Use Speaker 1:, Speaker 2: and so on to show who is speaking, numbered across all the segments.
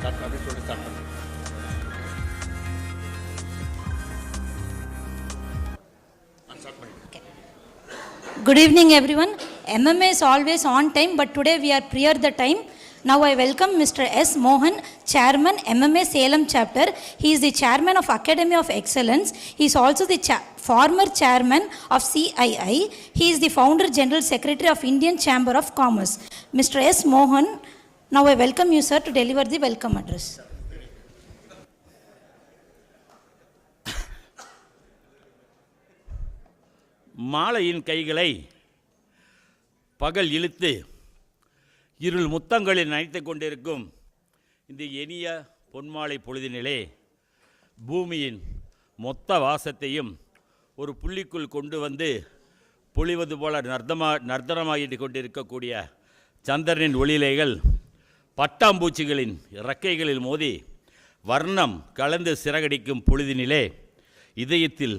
Speaker 1: Good evening everyone. MMA is always on time, but today we are prior the time. Now I welcome Mr. S. Mohan, Chairman MMA Salem Chapter. He is the Chairman of Academy of Excellence. He is also the former Chairman of CII. He is the Founder General Secretary of Indian Chamber of Commerce. Mr. S. Mohan, now I welcome you, sir, to deliver the welcome address.
Speaker 2: மாலையின் கைகளை பகல் இழுத்து இருள் முத்தங்களில் நனைத்து கொண்டிருக்கும் இந்த இனிய பொன்மாலை பொழுதினிலே பூமியின் மொத்த வாசத்தையும் ஒரு புள்ளிக்குள் கொண்டு வந்து பொழிவது போல நர்த்தனமாகிட்டு கொண்டிருக்கக்கூடிய சந்திரனின் ஒளியிலைகள் பட்டாம்பூச்சிகளின் இறக்கைகளில் மோதி வர்ணம் கலந்து சிறகடிக்கும் பொழுதினிலே இதயத்தில்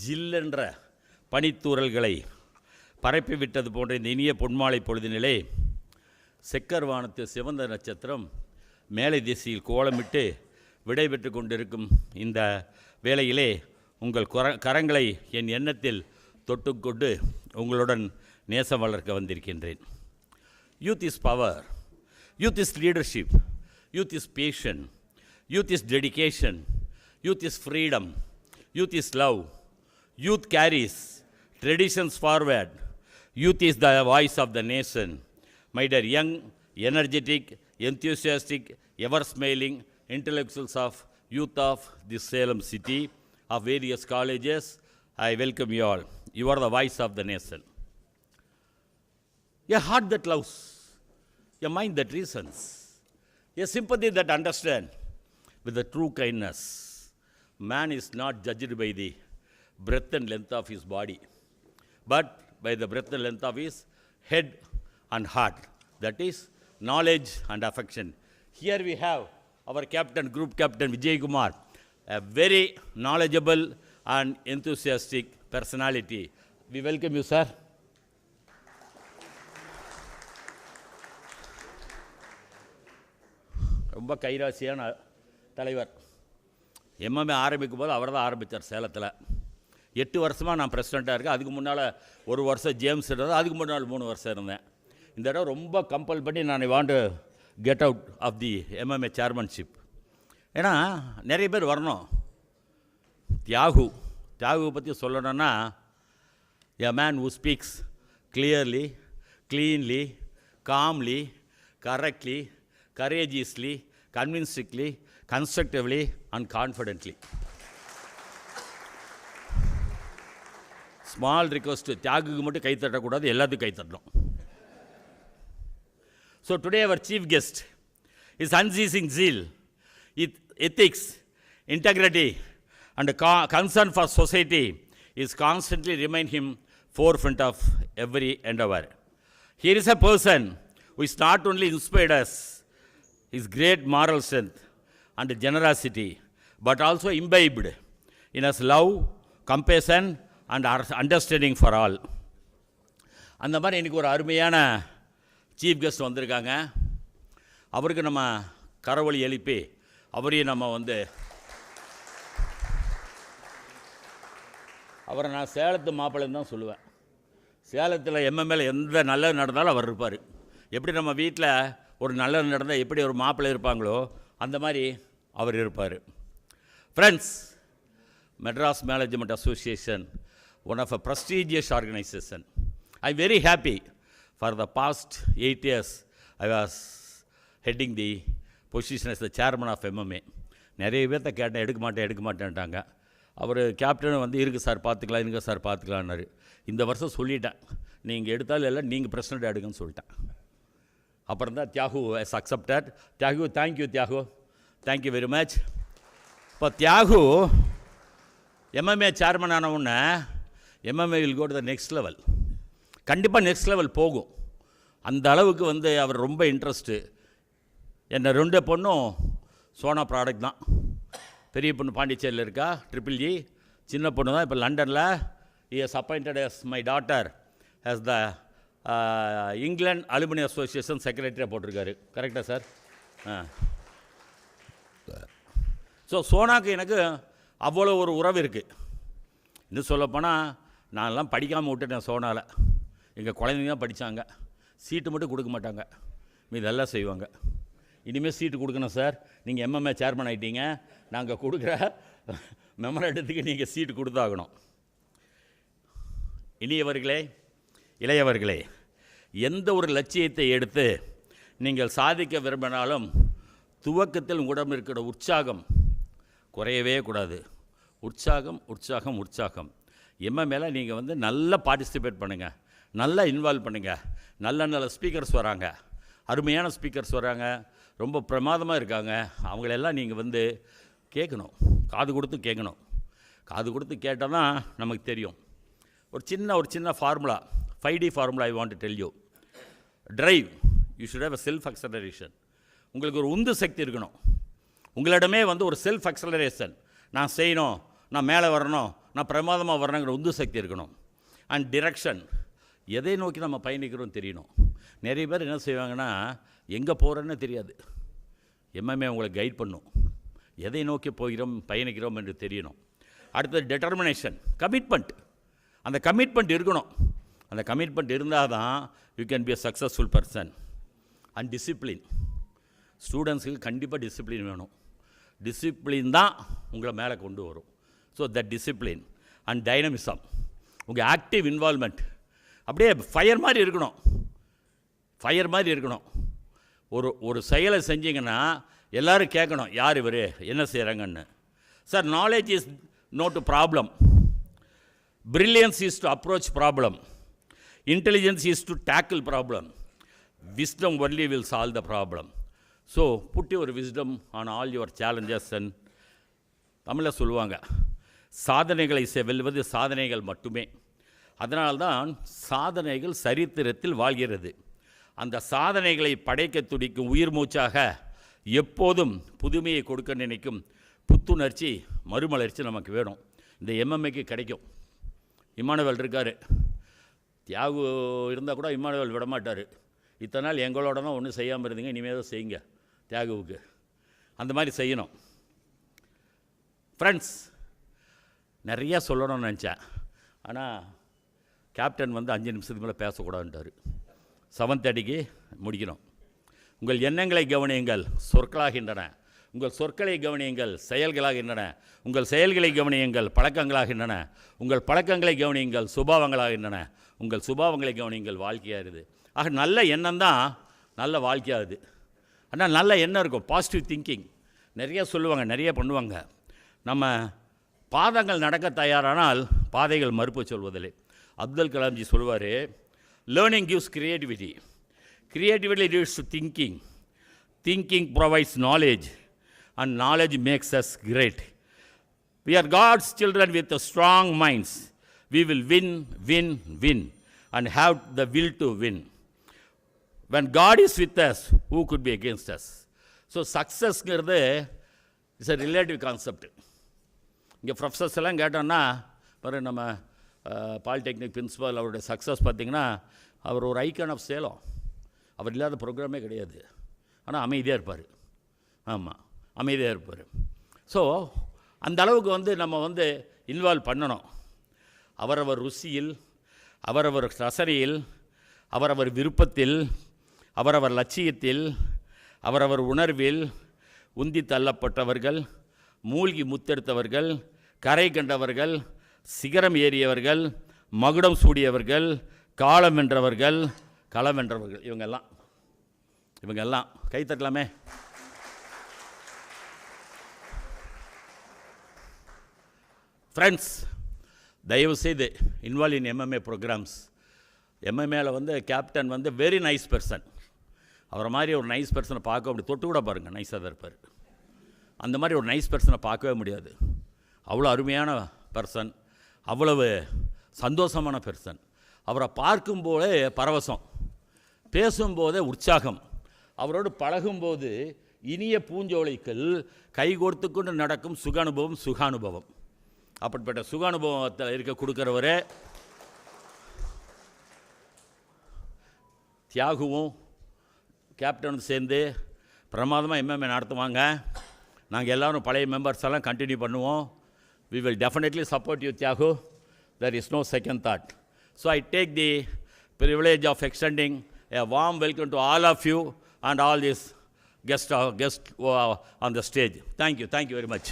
Speaker 2: ஜில்லென்ற பனித்தூறல்களை பரப்பிவிட்டது போன்ற இந்த இனிய பொன்மாலை பொழுதினிலே செக்கர்வானத்து சிவந்த நட்சத்திரம் மேலை திசையில் கோலமிட்டு விடைபெற்று கொண்டிருக்கும் இந்த வேளையிலே உங்கள் கரங்களை என் எண்ணத்தில் தொட்டுக்கொண்டு உங்களுடன் நேசம் வளர்க்க வந்திருக்கின்றேன். Youth is power, youth is leadership, youth is passion, youth is dedication, youth is freedom, youth is love, youth carries traditions forward. Youth is the voice of the nation. My dear young, energetic, enthusiastic, ever-smiling intellectuals of youth of this Salem city, of various colleges, I welcome you all. You are the voice of the nation. A heart that loves, a mind that reasons, a sympathy that understands with the true kindness. Man is not judged by the breadth and length of his body, but by the breadth and length of his head and heart. That is knowledge and affection. Here we have our captain, group captain Vijay Kumar, a very knowledgeable and enthusiastic personality. We welcome you, sir. ரொம்ப கைராசியான தலைவர். MMA ஆரம்பிக்கும் போது அவர் தான் ஆரம்பித்தார் சேலத்தில். 8 வருஷமாக நான் பிரசிடெண்ட்டாக இருக்கேன். அதுக்கு முன்னால் 1 வருஷம் ஜேம்ஸ் இருந்தது, அதுக்கு முன்னால் 3 வருஷம் இருந்தேன். இந்த தடவை ரொம்ப கம்பல் பண்ணி நான் want to get out of the MMA சேர்மன்ஷிப். ஏன்னா நிறைய பேர் வரணும். தியாகு பற்றி சொல்லணும்னா, a man who speaks clearly, cleanly, calmly, correctly, courageously, convincingly, constructively and confidently. Small request, தியாகுக்கு மட்டும் கை தட்டக்கூடாது, எல்லாத்துக்கும் கை தட்டணும். So today our chief guest is unceasing zeal, ethics, integrity and concern for society is constantly remind him forefront of every endeavor. Here is a person who is not only inspired us his great moral strength and generosity, but also imbibed in us love, compassion and understanding for all. அந்த மாதிரி இன்றைக்கி ஒரு அருமையான chief guest வந்திருக்காங்க. அவருக்கு நம்ம கரவொலி எழுப்பி அவரையும் நம்ம அவரை நான் சேலத்து மாப்பிள்ளைன்னு தான் சொல்லுவேன். சேலத்தில் MMAல எந்த நல்லது நடந்தாலும் அவர் இருப்பார். எப்படி நம்ம வீட்டில் ஒரு நல்லது நடந்தால் எப்படி ஒரு மாப்பிள்ளை இருப்பாங்களோ அந்த மாதிரி அவர் இருப்பார். Friends, Madras Management Association, one of a prestigious organization. I'm very happy. For the past 8 years, I was heading the position as the chairman of MMA. நிறைய பேர்த்த கேட்டேன், எடுக்க மாட்டேன்ட்டாங்க. அவர் கேப்டன் இருக்கு சார் பார்த்துக்கலான்னாரு. இந்த வருஷம் சொல்லிட்டேன், நீங்கள் எடுத்தாலும் இல்லை, நீங்கள் பிரசிடெண்ட் எடுங்கன்னு சொல்லிட்டேன். அப்புறம் தான் Thiyagu has accepted. Thiyagu, thank you Thiyagu, thank you very much. இப்போ தியாகு MMA சேர்மன் ஆன உடனே MMA will go to the next level. கண்டிப்பாக நெக்ஸ்ட் லெவல் போகும். அந்த அளவுக்கு அவர் ரொம்ப இன்ட்ரெஸ்ட்டு. என்ன 2 பொண்ணும் சோனா ப்ராடக்ட் தான். பெரிய பொண்ணு பாண்டிச்சேரியில் இருக்கா, GGG. சின்ன பொண்ணு தான் இப்போ லண்டனில். he has appointed as my daughter as the England Alumni Association secretary போட்டிருக்காரு. கரெக்டாக சார்? ஸோ சோனாக்கு எனக்கு அவ்வளோ ஒரு உறவு இருக்குது. இன்னும் சொல்லப்போனால் நான்லாம் படிக்காமல் விட்டுட்டேன் சோனாவில். எங்கள் குழந்தைங்க தான் படித்தாங்க. சீட்டு மட்டும் கொடுக்க மாட்டாங்க, இதெல்லாம் செய்வாங்க. இனிமேல் சீட்டு கொடுக்கணும் சார், நீங்கள் MMA சேர்மன் ஆகிட்டீங்க, நாங்கள் கொடுக்குற மெமரண்டத்துக்கு நீங்கள் சீட்டு கொடுத்தாகணும். இனியவர்களே, இளையவர்களே, எந்த ஒரு லட்சியத்தை எடுத்து நீங்கள் சாதிக்க விரும்பினாலும் துவக்கத்தில் உடம்பு இருக்கிற உற்சாகம் குறையவே கூடாது. உற்சாகம் உற்சாகம் உற்சாகம். MMA நீங்கள் நல்லா பார்ட்டிசிபேட் பண்ணுங்கள், நல்லா இன்வால்வ் பண்ணுங்கள். நல்ல நல்ல ஸ்பீக்கர்ஸ் வராங்க, அருமையான ஸ்பீக்கர்ஸ் வராங்க, ரொம்ப பிரமாதமாக இருக்காங்க. அவங்களெல்லாம் நீங்கள் கேட்கணும், காது கொடுத்து கேட்கணும். காது கொடுத்து கேட்டால் தான் நமக்கு தெரியும். ஒரு சின்ன formula, 5D formula I want to tell you. Drive, you should have a self acceleration. உங்களுக்கு ஒரு உந்து சக்தி இருக்கணும். உங்களிடமே ஒரு செல்ஃப் அக்ஸலரேஷன், நான் செய்யணும், நான் மேலே வரணும், நான் பிரமாதமாக வரணுங்கிற உந்து சக்தி இருக்கணும். அண்ட் டிரெக்ஷன், எதை நோக்கி நம்ம பயணிக்கிறோம் தெரியணும். நிறைய பேர் என்ன செய்வாங்கன்னா, எங்கே போகிறேன்னு தெரியாது. MMA உங்களை கைட் பண்ணும், எதை நோக்கி போகிறோம் பயணிக்கிறோம் என்று தெரியணும். அடுத்தது டெட்டர்மினேஷன், கமிட்மெண்ட். அந்த கமிட்மெண்ட் இருக்கணும். அந்த கமிட்மெண்ட் இருந்தால் தான் you can be a successful person. And discipline, ஸ்டூடெண்ட்ஸுக்கு கண்டிப்பாக டிசிப்ளின் வேணும். டிசிப்ளின் தான் உங்களை மேலே கொண்டு வரும். So that discipline and dynamism, உங்கள் ஆக்டிவ் இன்வால்மெண்ட் அப்படியே ஃபயர் மாதிரி இருக்கணும். ஃபயர் மாதிரி இருக்கணும். ஒரு செயலை செஞ்சிங்கன்னா எல்லோரும் கேட்கணும், யார் இவர், என்ன செய்கிறாங்கன்னு. Sir, knowledge is not to problem, brilliance is to approach problem, intelligence is to tackle problem, wisdom only will solve the problem. So put your wisdom on all your challenges. And தமிழில் சொல்லுவாங்க, சாதனைகளை வெல்வது சாதனைகள் மட்டுமே. அதனால்தான் சாதனைகள் சரித்திரத்தில் வாழ்கிறது. அந்த சாதனைகளை படைக்க துடிக்கும் உயிர் மூச்சாக எப்போதும் புதுமையை கொடுக்க நினைக்கும் புத்துணர்ச்சி, மறுமலர்ச்சி நமக்கு வேணும். இந்த MMAக்கு கிடைக்கும். இம்மானுவேல் இருக்கார், தியாகு இருந்தால் கூட இம்மானுவேல் விடமாட்டார். இத்தனை நாள் எங்களோட தான் ஒன்றும் செய்யாமல் இருந்தீங்க, இனிமேல் தான் செய்யுங்க தியாகுவுக்கு. அந்த மாதிரி செய்யணும். ஃப்ரெண்ட்ஸ், நிறையா சொல்லணும்னு நினச்சேன். ஆனால் கேப்டன் 5 நிமிஷத்துக்கு மேலே பேசக்கூடாதுன்ட்டார். 7:30க்கு முடிக்கணும். உங்கள் எண்ணங்களை கவனியுங்கள், சொற்களாகின்றன. உங்கள் சொற்களை கவனியுங்கள், செயல்களாகின்றன. உங்கள் செயல்களை கவனியுங்கள், பழக்கங்களாகின்றன. உங்கள் பழக்கங்களை கவனியுங்கள், சுபாவங்களாகின்றன. உங்கள் சுபாவங்களை கவனியுங்கள், வாழ்க்கையாகுது. ஆக நல்ல எண்ணம் தான் நல்ல வாழ்க்கையாகுது. ஆனால் நல்ல எண்ணம் இருக்கும், பாசிட்டிவ் திங்கிங். நிறைய சொல்லுவாங்க, நிறைய பண்ணுவாங்க. நம்ம பாதங்கள் நடக்க தயாரானால் பாதைகள் மறுப்பு சொல்வதில்லை. அப்துல் கலாம்ஜி சொல்லுவார், learning gives creativity, creativity leads to thinking, thinking provides knowledge, and knowledge makes us great. We are God's children with strong minds. We will win, win, win, and have the will to win. When God is with us, who could be against us? So success is a relative concept. இங்கே professors எல்லாம் கேட்டோன்னா, பாரு நம்ம polytechnic principal அவருடைய success பார்த்திங்கன்னா, அவர் ஒரு icon of Salem. அவர் இல்லாத ப்ரோக்ராமே கிடையாது. ஆனால் அமைதியாக இருப்பார். ஆமாம், அமைதியாக இருப்பார். ஸோ அந்த அளவுக்கு நம்ம இன்வால்வ் பண்ணணும். அவரவர் ருசியில், அவரவர் ரசனையில், அவரவர் விருப்பத்தில், அவரவர் லட்சியத்தில், அவரவர் உணர்வில் உந்தி தள்ளப்பட்டவர்கள், மூழ்கி முத்தெடுத்தவர்கள், கரை கண்டவர்கள், சிகரம் ஏறியவர்கள், மகுடம் சூடியவர்கள், காலம் வென்றவர்கள், களம் வென்றவர்கள், இவங்கெல்லாம் கை தட்டலாமே. ஃப்ரெண்ட்ஸ், தயவுசெய்து இன்வால்வ் இன் MMA ப்ரோக்ராம்ஸ். MMAவில் கேப்டன் வெரி நைஸ் பர்சன். அவரை மாதிரி ஒரு நைஸ் பர்சனை பார்க்க முடியும். தொட்டு கூட பாருங்கள், நைஸாக தான் இருப்பார். அந்த மாதிரி ஒரு நைஸ் பர்சனை பார்க்கவே முடியாது. அவ்வளோ அருமையான பர்சன், அவ்வளவு சந்தோஷமான பர்சன். அவரை பார்க்கும்போதே பரவசம், பேசும்போதே உற்சாகம், அவரோடு பழகும்போது இனிய பூஞ்சோலைகள் கைகோர்த்து கொண்டு நடக்கும் சுகானுபவம். அப்படிப்பட்ட சுகானுபவத்தில் இருக்க கொடுக்குறவரே தியாகுவும் கேப்டனும் சேர்ந்து பிரமாதமாக MMA நடத்துவாங்க. நாங்கள் எல்லோரும் பழைய மெம்பர்ஸ் எல்லாம் கண்டினியூ பண்ணுவோம். We will definitely support you, Thiagu. There is no second thought. So I take the privilege of extending a warm welcome to all of you and all these guests on the stage. Thank you very much.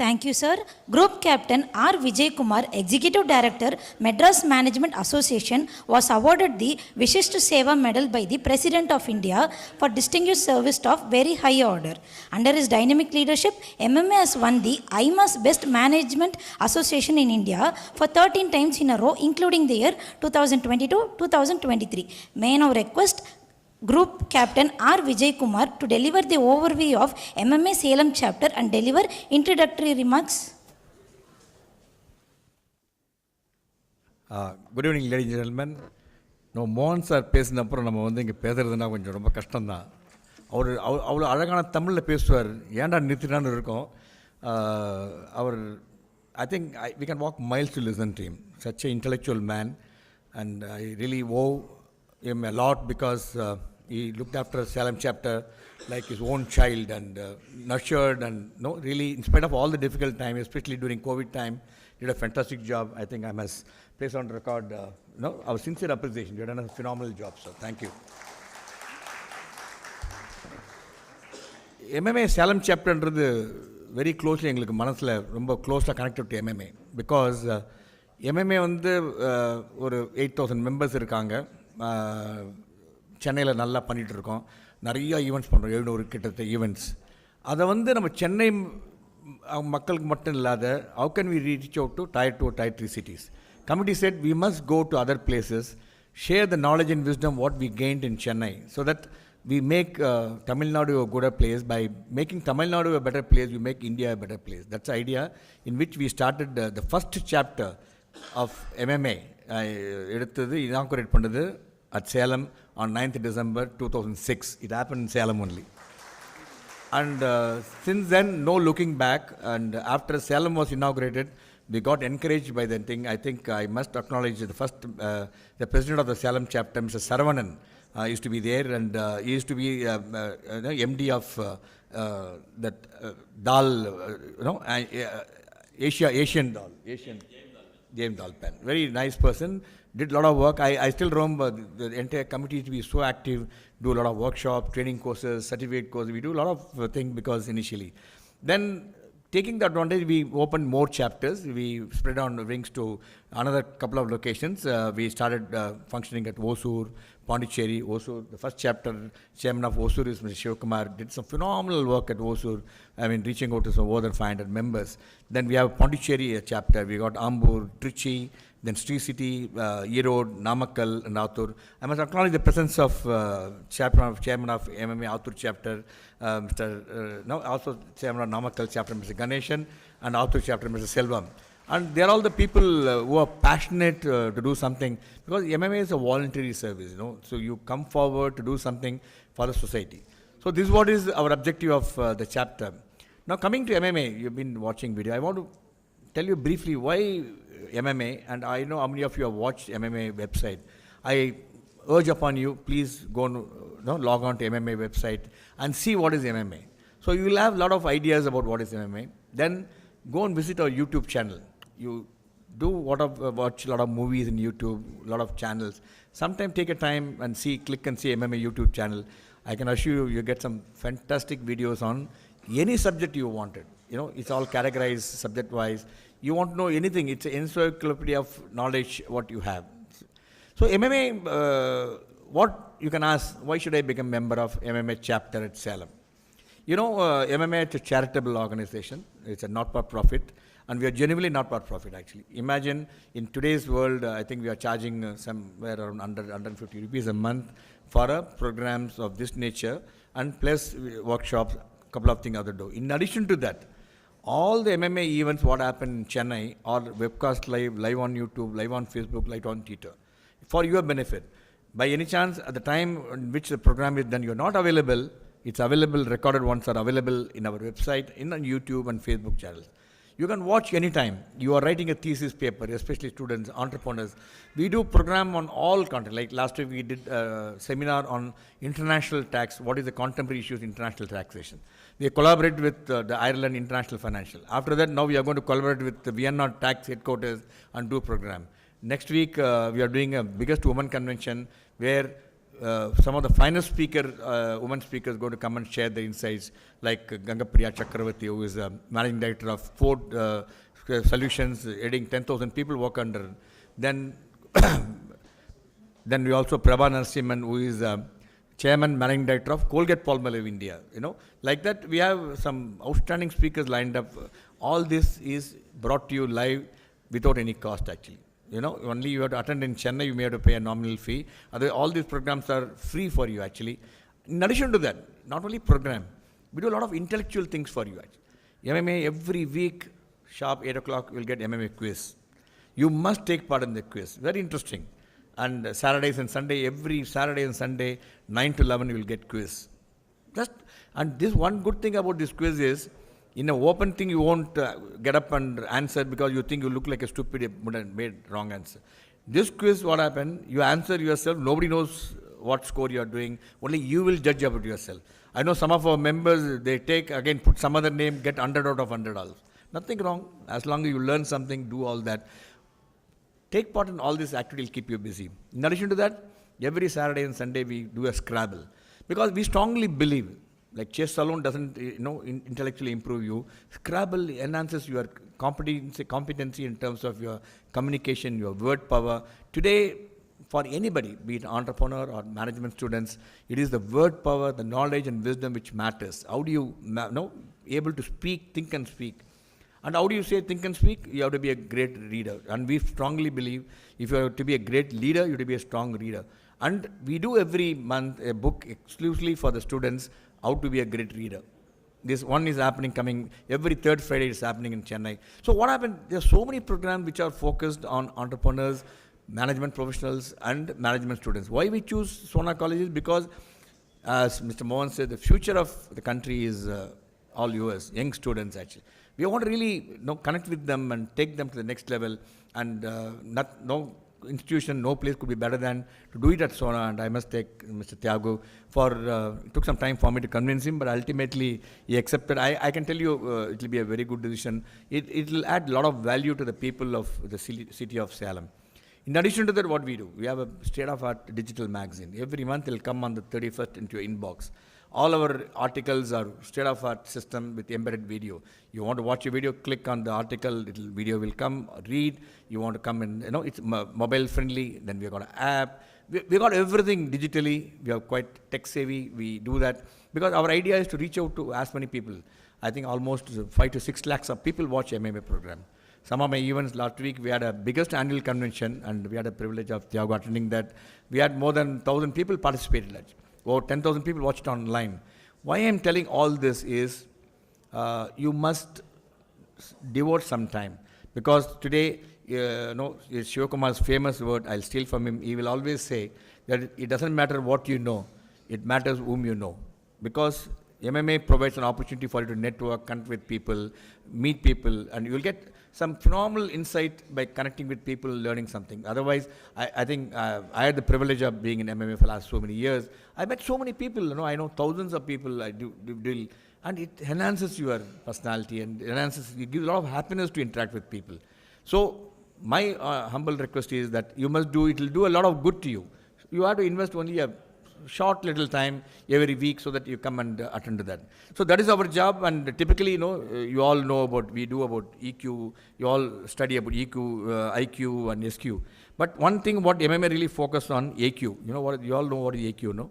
Speaker 1: Thank you, sir. Group Captain R. Vijay Kumar, Executive Director, Madras Management Association, was awarded the Vishisht Seva Medal by the President of India for distinguished service of very high order. Under his dynamic leadership, MMA has won the IMA's Best Management Association in India for 13 times in a row, including the year 2022-2023. May I now request Group Captain R. Vijay Kumar to deliver the overview of MMA Salem chapter and deliver introductory remarks.
Speaker 3: Good evening, ladies and gentlemen. மோகன் sir பேசின அப்புறம் நம்ம இங்கே பேசுறதுனா கொஞ்சம் ரொம்ப கஷ்டம்தான். அவர் அவ்வளோ அழகான தமிழில் பேசுவார். ஏன்டா நிறுத்தினான்னு இருக்கும். அவர் I think we can walk miles to listen to him. Such an intellectual man, and I really owe him a lot because he looked after Salem chapter like his own child and nurtured and really in spite of all the difficult time, especially during COVID time, did a fantastic job. I think I must place on record our sincere appreciation. You have done a phenomenal job, sir. Thank you. MMA Salem chapter very closely எங்களுக்கு மனசில் ரொம்ப க்ளோஸாக connected to MMA because MMA ஒரு 8,000 members இருக்காங்க. சென்னையில் நல்லா பண்ணிகிட்ருக்கோம். நிறையா ஈவெண்ட்ஸ் பண்ணுறோம். 700 கிட்டத்தட்ட ஈவெண்ட்ஸ். அதை நம்ம சென்னை மக்களுக்கு மட்டும் இல்லாத how can we reach out to tier 2 tier 3 cities. Committee said we must go to other places, share the knowledge and wisdom what we gained in Chennai so that we make Tamil Nadu a gooder place. By making Tamil Nadu a better place, we make India a better place. That's the idea in which we started the first chapter of MMA. Inaugurate பண்ணது at Salem on 9th December 2006. It happened in Salem only. And since then, no looking back. And after Salem was inaugurated, we got encouraged by the thing. I think I must acknowledge the first, the president of the Salem chapter, Mr. Saravanan, used to be there, and he used to be MD of that Dal, Asian Dal. James Dalpan. Very nice person. Did a lot of work. I still remember the entire committee to be so active, do a lot of workshops, training courses, certificate courses. We do a lot of things because initially. Then taking the advantage, we opened more chapters. We spread on wings to another couple of locations. We started functioning at Osur, Pondicherry, Osur. The first chapter, chairman of Osur is Mr. Shivakumar, did some phenomenal work at Osur. Reaching out to some more than 500 members. Then we have Pondicherry chapter. We got Ambur, Trichy, then Sri City, Erode, Namakkal, and Athur. I must acknowledge the presence of chairman of MMA Athur chapter, also chairman of Namakkal chapter, Mr. Ganeshan, and Athur chapter, Mr. Selvam. And they are all the people who are passionate to do something, because MMA is a voluntary service, so you come forward to do something for the society. So this is what is our objective of the chapter. Now coming to MMA, you've been watching video. I want to tell you briefly why MMA, and I know how many of you have watched MMA website. I urge upon you, please go log on to MMA website and see what is MMA. So you will have a lot of ideas about what is MMA. Then go and visit our YouTube channel. You do watch a lot of movies in YouTube, a lot of channels. Sometime take a time and click and see MMA YouTube channel. I can assure you, you get some fantastic videos on any subject you wanted. It's all categorized subject-wise. You want to know anything, it's an encyclopedia of knowledge what you have. So MMA, what you can ask, why should I become a member of MMA chapter at Salem? MMA is a charitable organization. It's a not-for-profit, and we are genuinely not-for-profit actually. Imagine in today's world, I think we are charging somewhere around 150 rupees a month for programs of this nature, and plus workshops, couple of things other do. In addition to that, all the MMA events what happen in Chennai are webcast live on YouTube, live on Facebook, live on Twitter, for your benefit. By any chance, at the time in which the program is done, you're not available, it's available, recorded ones are available in our website, in on YouTube and Facebook channels. You can watch anytime. You are writing a thesis paper, especially students, entrepreneurs. We do program on all content. Like last week we did a seminar on international tax. What is the contemporary issues in international taxation? We collaborate with the Ireland International Financial. After that, now we are going to collaborate with the Vienna tax headquarters and do program. Next week, we are doing a biggest women convention where some of the finest women speakers going to come and share their insights, like Gangapriya Chakravarti, who is managing director of Ford Solutions, aiding 10,000 people work under. Then we also Prabha Narasimhan, who is chairman, managing director of Colgate-Palmolive India. Like that, we have some outstanding speakers lined up. All this is brought to you live without any cost, actually. Only you have to attend in Chennai, you may have to pay a nominal fee. All these programs are free for you, actually. In addition to that, not only program, we do a lot of intellectual things for you, actually. MMA, every week, sharp 8 o'clock, you'll get MMA quiz. You must take part in the quiz. Very interesting. And Saturdays and Sunday, every Saturday and Sunday, 9 to 11, you will get quiz. And this one good thing about this quiz is, in an open thing, you won't get up and answer because you think you look like a stupid, you made wrong answer. This quiz, what happened? You answer yourself. Nobody knows what score you are doing. Only you will judge about yourself. I know some of our members, they put some other name, get 100 out of $100. Nothing wrong. As long as you learn something, do all that. Take part in all this activity will keep you busy. In addition to that, every Saturday and Sunday we do a Scrabble. Because we strongly believe, like chess alone doesn't intellectually improve you. Scrabble enhances your competency in terms of your communication, your word power. Today, for anybody, be it entrepreneur or management students, it is the word power, the knowledge and wisdom which matters. How do you able to speak, think and speak? And how do you say think and speak? You have to be a great reader. And we strongly believe if you have to be a great leader, you have to be a strong reader. And we do every month a book exclusively for the students how to be a great reader. This one is coming every third Friday. It's happening in Chennai. So what happened? There are so many programs which are focused on entrepreneurs, management professionals, and management students. Why we choose Sona colleges? Because, as Mr. Mohan said, the future of the country is all yours, young students actually. We want to really connect with them and take them to the next level. And no institution, no place could be better than to do it at Sona. And I must thank Mr. Thiago it took some time for me to convince him, but ultimately he accepted. I can tell you it will be a very good decision. It will add a lot of value to the people of the city of Salem. In addition to that, what we do, we have a state-of-art digital magazine. Every month it will come on the 31st into your inbox. All our articles are state-of-art system with embedded video. You want to watch a video, click on the article, video will come, read. You want to come in, it's mobile friendly. Then we've got an app. We got everything digitally. We are quite tech savvy. We do that because our idea is to reach out to as many people. I think almost 5 to 6 lakhs of people watch MMA program. Some of my events last week, we had a biggest annual convention and we had a privilege of Thiago attending that. We had more than 1,000 people participated. Over 10,000 people watched online. Why I'm telling all this is you must devote some time. Because today, Shivakumar's famous word, I'll steal from him, he will always say that it doesn't matter what you know, it matters whom you know. Because MMA provides an opportunity for you to network, connect with people, meet people, and you'll get some phenomenal insight by connecting with people, learning something. Otherwise, I think I had the privilege of being in MMA for the last so many years. I met so many people, I know thousands of people I do deal, and it enhances your personality and it gives a lot of happiness to interact with people. So my humble request is that you must do, it will do a lot of good to you. You have to invest only a short little time every week so that you come and attend to that. So that is our job, and typically, you all know we do about EQ, you all study about EQ, IQ and SQ. But one thing what MMA really focused on, AQ. You all know what is AQ, no?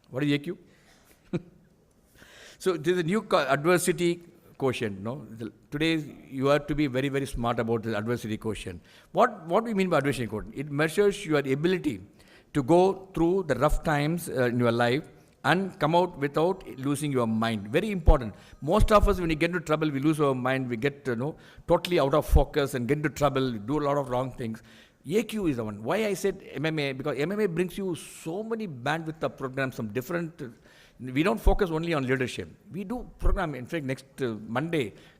Speaker 3: What is AQ? So there is a new adversity quotient, no? Today you have to be very, very smart about the adversity quotient. What do we mean by adversity quotient? It measures your ability to go through the rough times in your life and come out without losing your mind. Very important. Most of us, when we get into trouble, we lose our mind. We get totally out of focus and get into trouble, do a lot of wrong things. AQ is the one. Why I said MMA? Because MMA brings you so many bandwidth of programs from different. We don't focus only on leadership. We do program. In fact, next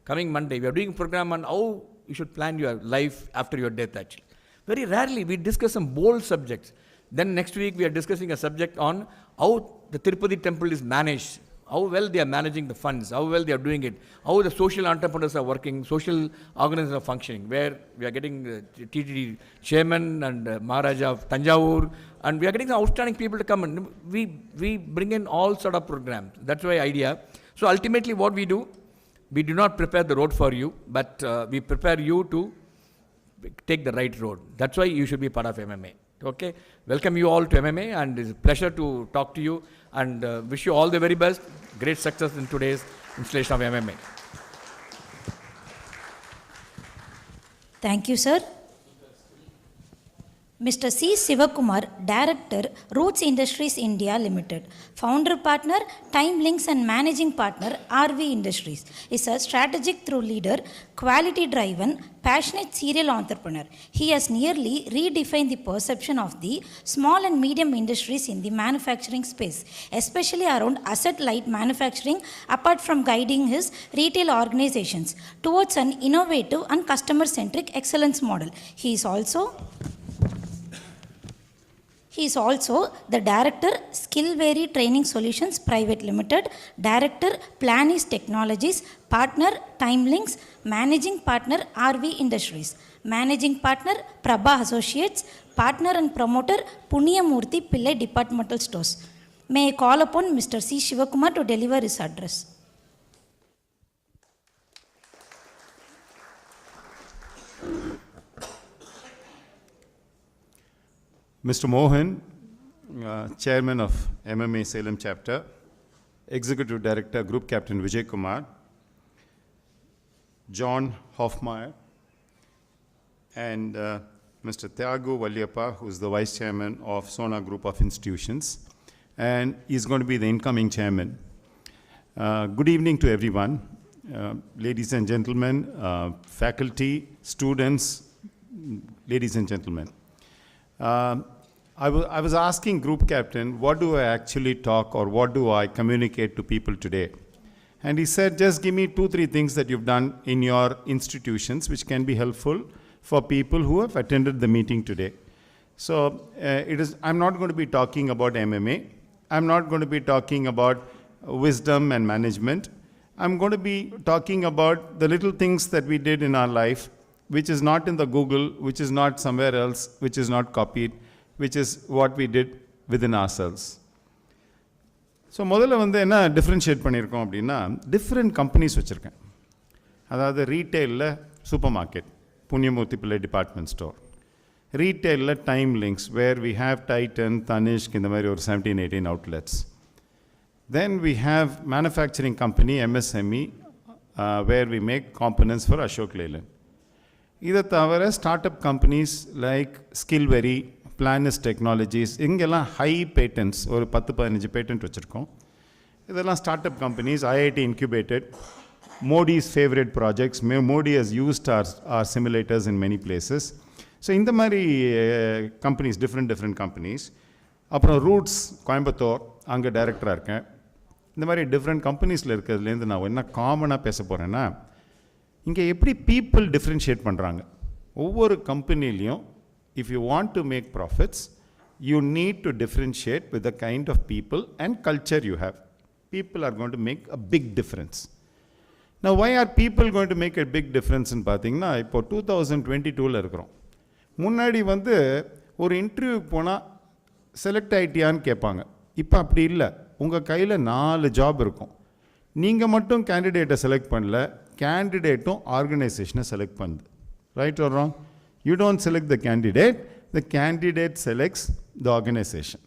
Speaker 3: coming Monday, we are doing a program on how you should plan your life after your death. Actually, very rarely we discuss some bold subjects. Then next week we are discussing a subject on how the Tirupati temple is managed. How well they are managing the funds, how well they are doing it, how the social entrepreneurs are working, social organizations are functioning, where we are getting TTD chairman and Maharaja of Tanjavur, and we are getting some outstanding people to come in. We bring in all sort of programs. That's why idea. So ultimately what we do not prepare the road for you, but we prepare you to take the right road. That's why you should be part of MMA. Okay, welcome you all to MMA, and it's a pleasure to talk to you, and wish you all the very best. Great success in today's installation of MMA.
Speaker 1: Thank you, sir. Mr. C. Sivakumar, Director, Roots Industries India Limited, Founder Partner, Time Links and Managing Partner, RV Industries, is a strategic through leader, quality-driven, passionate serial entrepreneur. He has nearly redefined the perception of the small and medium industries in the manufacturing space, especially around asset-light manufacturing, apart from guiding his retail organizations towards an innovative and customer-centric excellence model. He is also the Director, Skillvary Training Solutions Private Limited, Director, Planis Technologies, Partner, Timelinks, Managing Partner, RV Industries, Managing Partner, Prabha Associates, Partner and Promoter, Punyamurthy Pillai Departmental Stores. May I call upon Mr. C. Sivakumar to deliver his address.
Speaker 4: Mr. Mohan, Chairman of MMA Salem Chapter, Executive Director, Group Captain Vijay Kumar, John Hoffmeyer, and Mr. Tyagu Valliyappa, who is the Vice Chairman of Sona Group of Institutions, and he's going to be the incoming Chairman. Good evening to everyone, ladies and gentlemen, faculty, students, ladies and gentlemen. I was asking Group Captain, what do I actually talk or what do I communicate to people today? And he said, just give me 2-3 things that you've done in your institutions which can be helpful for people who have attended the meeting today. So I'm not going to be talking about MMA. I'm not going to be talking about wisdom and management. I'm going to be talking about the little things that we did in our life, which is not in the Google, which is not somewhere else, which is not copied, which is what we did within ourselves. So முதல்ல வந்து என்ன differentiate பண்ணியிருக்கோம் அப்படின்னா different companies வச்சுருக்கேன். அதாவது ரீட்டெயிலில் super market, Punniyamoorthy Pillai department store, ரீட்டெயிலில் time links where we have Titan, Tanishq, இந்த மாதிரி ஒரு 17-18 outlets. Then we have manufacturing company, MSME, where we make components for Ashok Leyland. இதை தவிர start up companies like Skillvery, பிளானிஸ் டெக்னாலஜிஸ், இங்கெல்லாம் ஹை பேட்டன்ட்ஸ் ஒரு 10-15 பேட்டன்ட் வச்சுருக்கோம். இதெல்லாம் start up companies, IIT incubated, Modi's favourite projects. Modi has used our simulators in many places. So இந்த மாதிரி companies, different companies. அப்புறம் ரூட்ஸ் கோயம்புத்தூர், அங்கே டைரக்டராக இருக்கேன். இந்த மாதிரி டிஃப்ரெண்ட் கம்பெனிஸில் இருக்கிறதுலேருந்து நான் என்ன காமனாக பேச போகிறேன்னா, இங்கே எப்படி பீப்புள் டிஃப்ரென்ஷியேட் பண்ணுறாங்க. ஒவ்வொரு கம்பெனிலையும் if you want to make profits, you need to differentiate with the kind of people and culture you have. People are going to make a big difference. Now, why are people going to make a big difference in பார்த்தீங்கன்னா, இப்போ 2022 இருக்கிறோம். முன்னாடி வந்து ஒரு இன்டர்வியூக்கு போனால் select ஆகிட்டியான்னு கேட்பாங்க. இப்போ அப்படி இல்லை. உங்கள் கையில் 4 ஜாப் இருக்கும். நீங்கள் மட்டும் கேண்டிடேட்டை செலக்ட் பண்ணல, கேண்டிடேட்டும் ஆர்கனைசேஷனை செலக்ட் பண்ணுது. Right or wrong? You don't select the candidate selects the organization.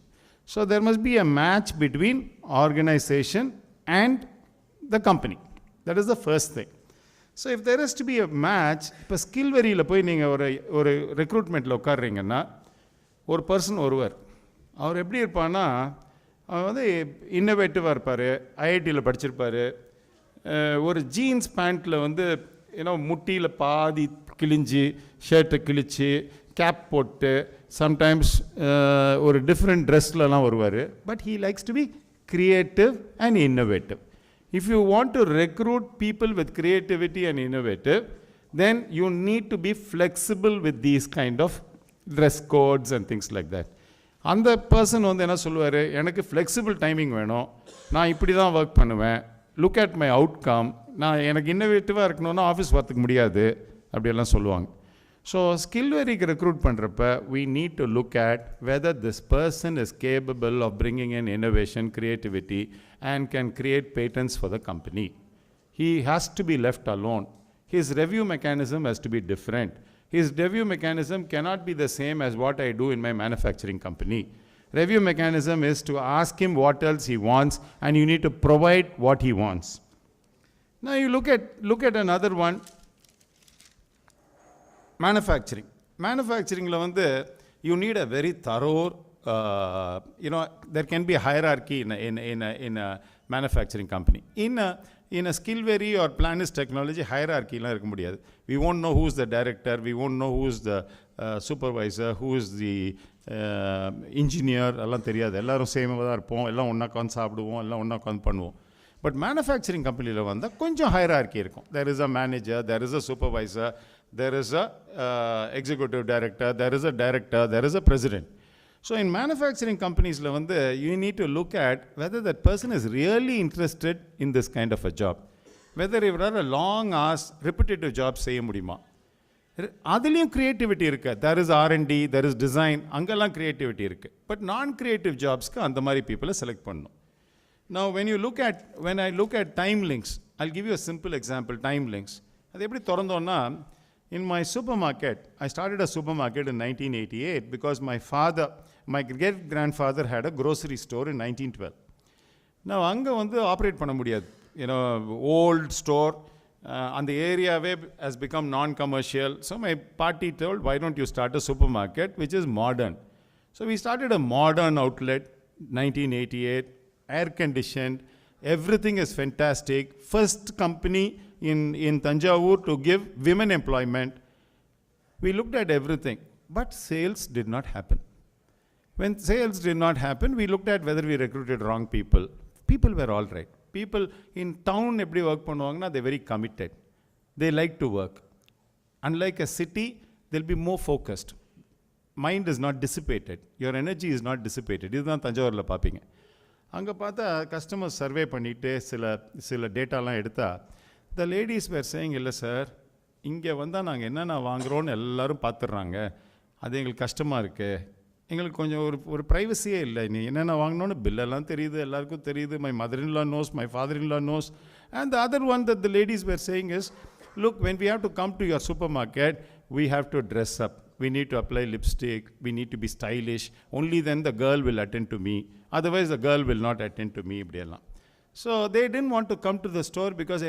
Speaker 4: So there must be a match between organization and the company. That is the first thing. So if there is to be a match, இப்போ ஸ்கில்வெரியில் போய் நீங்கள் ஒரு ரெக்ரூட்மெண்ட்டில் உட்காடுறீங்கன்னா, ஒரு person ஒருவர், அவர் எப்படி இருப்பான்னா, அவர் வந்து இன்னோவேட்டிவாக இருப்பார், ஐஐடியில் படிச்சிருப்பார், ஒரு ஜீன்ஸ் பேண்ட்டில் வந்து முட்டியில் பாதி கிழிஞ்சு, ஷர்ட்டை கிழிச்சு, கேப் போட்டு சம்டைம்ஸ் ஒரு டிஃப்ரெண்ட் ட்ரெஸ்லலாம் வருவார். But he likes to be creative and innovative. If you want to recruit people with creativity and innovative, then you need to be flexible with these kind of dress codes and things like that. அந்த person வந்து என்ன சொல்லுவார், எனக்கு flexible timing வேணும், நான் இப்படி தான் work பண்ணுவேன், லுக் அட் மை அவுட்கம், எனக்கு இன்னோவேட்டிவாக இருக்கணும்னா ஆஃபீஸ் வரத்துக்கு முடியாது அப்படியெல்லாம் சொல்லுவாங்க. ஸோ ஸ்கில் வெரிக்கு ரெக்ரூட் பண்ணுறப்ப we need to look at whether this person is capable of bringing in innovation, creativity and can create patents for the company. He has to be left alone. His review mechanism has to be different. His review mechanism cannot be the same as what I do in my manufacturing company. Review mechanism is to ask him what else he wants and you need to provide what he wants. Now you look at another one. Manufacturing வந்து you need a very thorough there can be a hierarchy in a manufacturing company. In a skill vary or Planis technology hierarchy la irukka mudiyadhu. We won't know who's the director, we won't know who's the supervisor, who is the engineer, alla theriyadhu. Ellarum same ah da irpom, ella onna kon saapduvom, ella onna kon pannuvom. But manufacturing company la vanda konjam hierarchy irukum. There is a manager, there is a supervisor, there is a executive director, there is a director, there is a president. So in manufacturing companies la vanda you need to look at whether that person is really interested in this kind of a job, whether இவரால் a long hours repetitive job செய்ய முடியுமா. அதுலேயும் creativity இருக்கு. There is R&D, there is design, அங்கெல்லாம் creativity இருக்கு. But non-creative jobsக்கு அந்த மாதிரி people select பண்ணணும். Now when I look at time links, I'll give you a simple example. Time links அது எப்படி திறந்தோன்னா, in my supermarket, I started a supermarket in 1988 because my great-grandfather had a grocery store in 1912. Now அங்கே வந்து operate பண்ண முடியாது, old store, and the area has become non-commercial. So my party told, why don't you start a supermarket which is modern? So we started a modern outlet, 1988, air-conditioned, everything is fantastic. First company in Tanjavur to give women employment. We looked at everything, but sales did not happen. When sales did not happen, we looked at whether we recruited wrong people. People were all right. People in town eppadi work பண்ணுவாங்கன்னா they very committed. They like to work. Unlike a city, they'll be more focused. Mind is not dissipated. Your energy is not dissipated. இதுதான் தஞ்சாவூரில் பார்ப்பீங்க. அங்கே பார்த்தா customers survey பண்ணிவிட்டு சில டேட்டாலாம் எடுத்தா, the ladies were saying, இல்லை சார், இங்கே வந்தால் நாங்கள் என்னென்ன வாங்குகிறோன்னு எல்லோரும் பார்த்துட்றாங்க, அது எங்களுக்கு கஷ்டமாக இருக்குது, எங்களுக்கு கொஞ்சம் ஒரு ப்ரைவசியே இல்லை, நீ என்னென்ன வாங்கினோன்னு பில்லெல்லாம் தெரியுது, எல்லாருக்கும் தெரியுது, my mother-in-law knows, my father-in-law knows. And the other one that the ladies were saying is, look, when we have to come to your supermarket, we have to dress up, we need to apply lipstick, we need to be stylish, only then the girl will attend to me, otherwise the girl will not attend to me. இப்படியெல்லாம். So they didn't want to come to the store because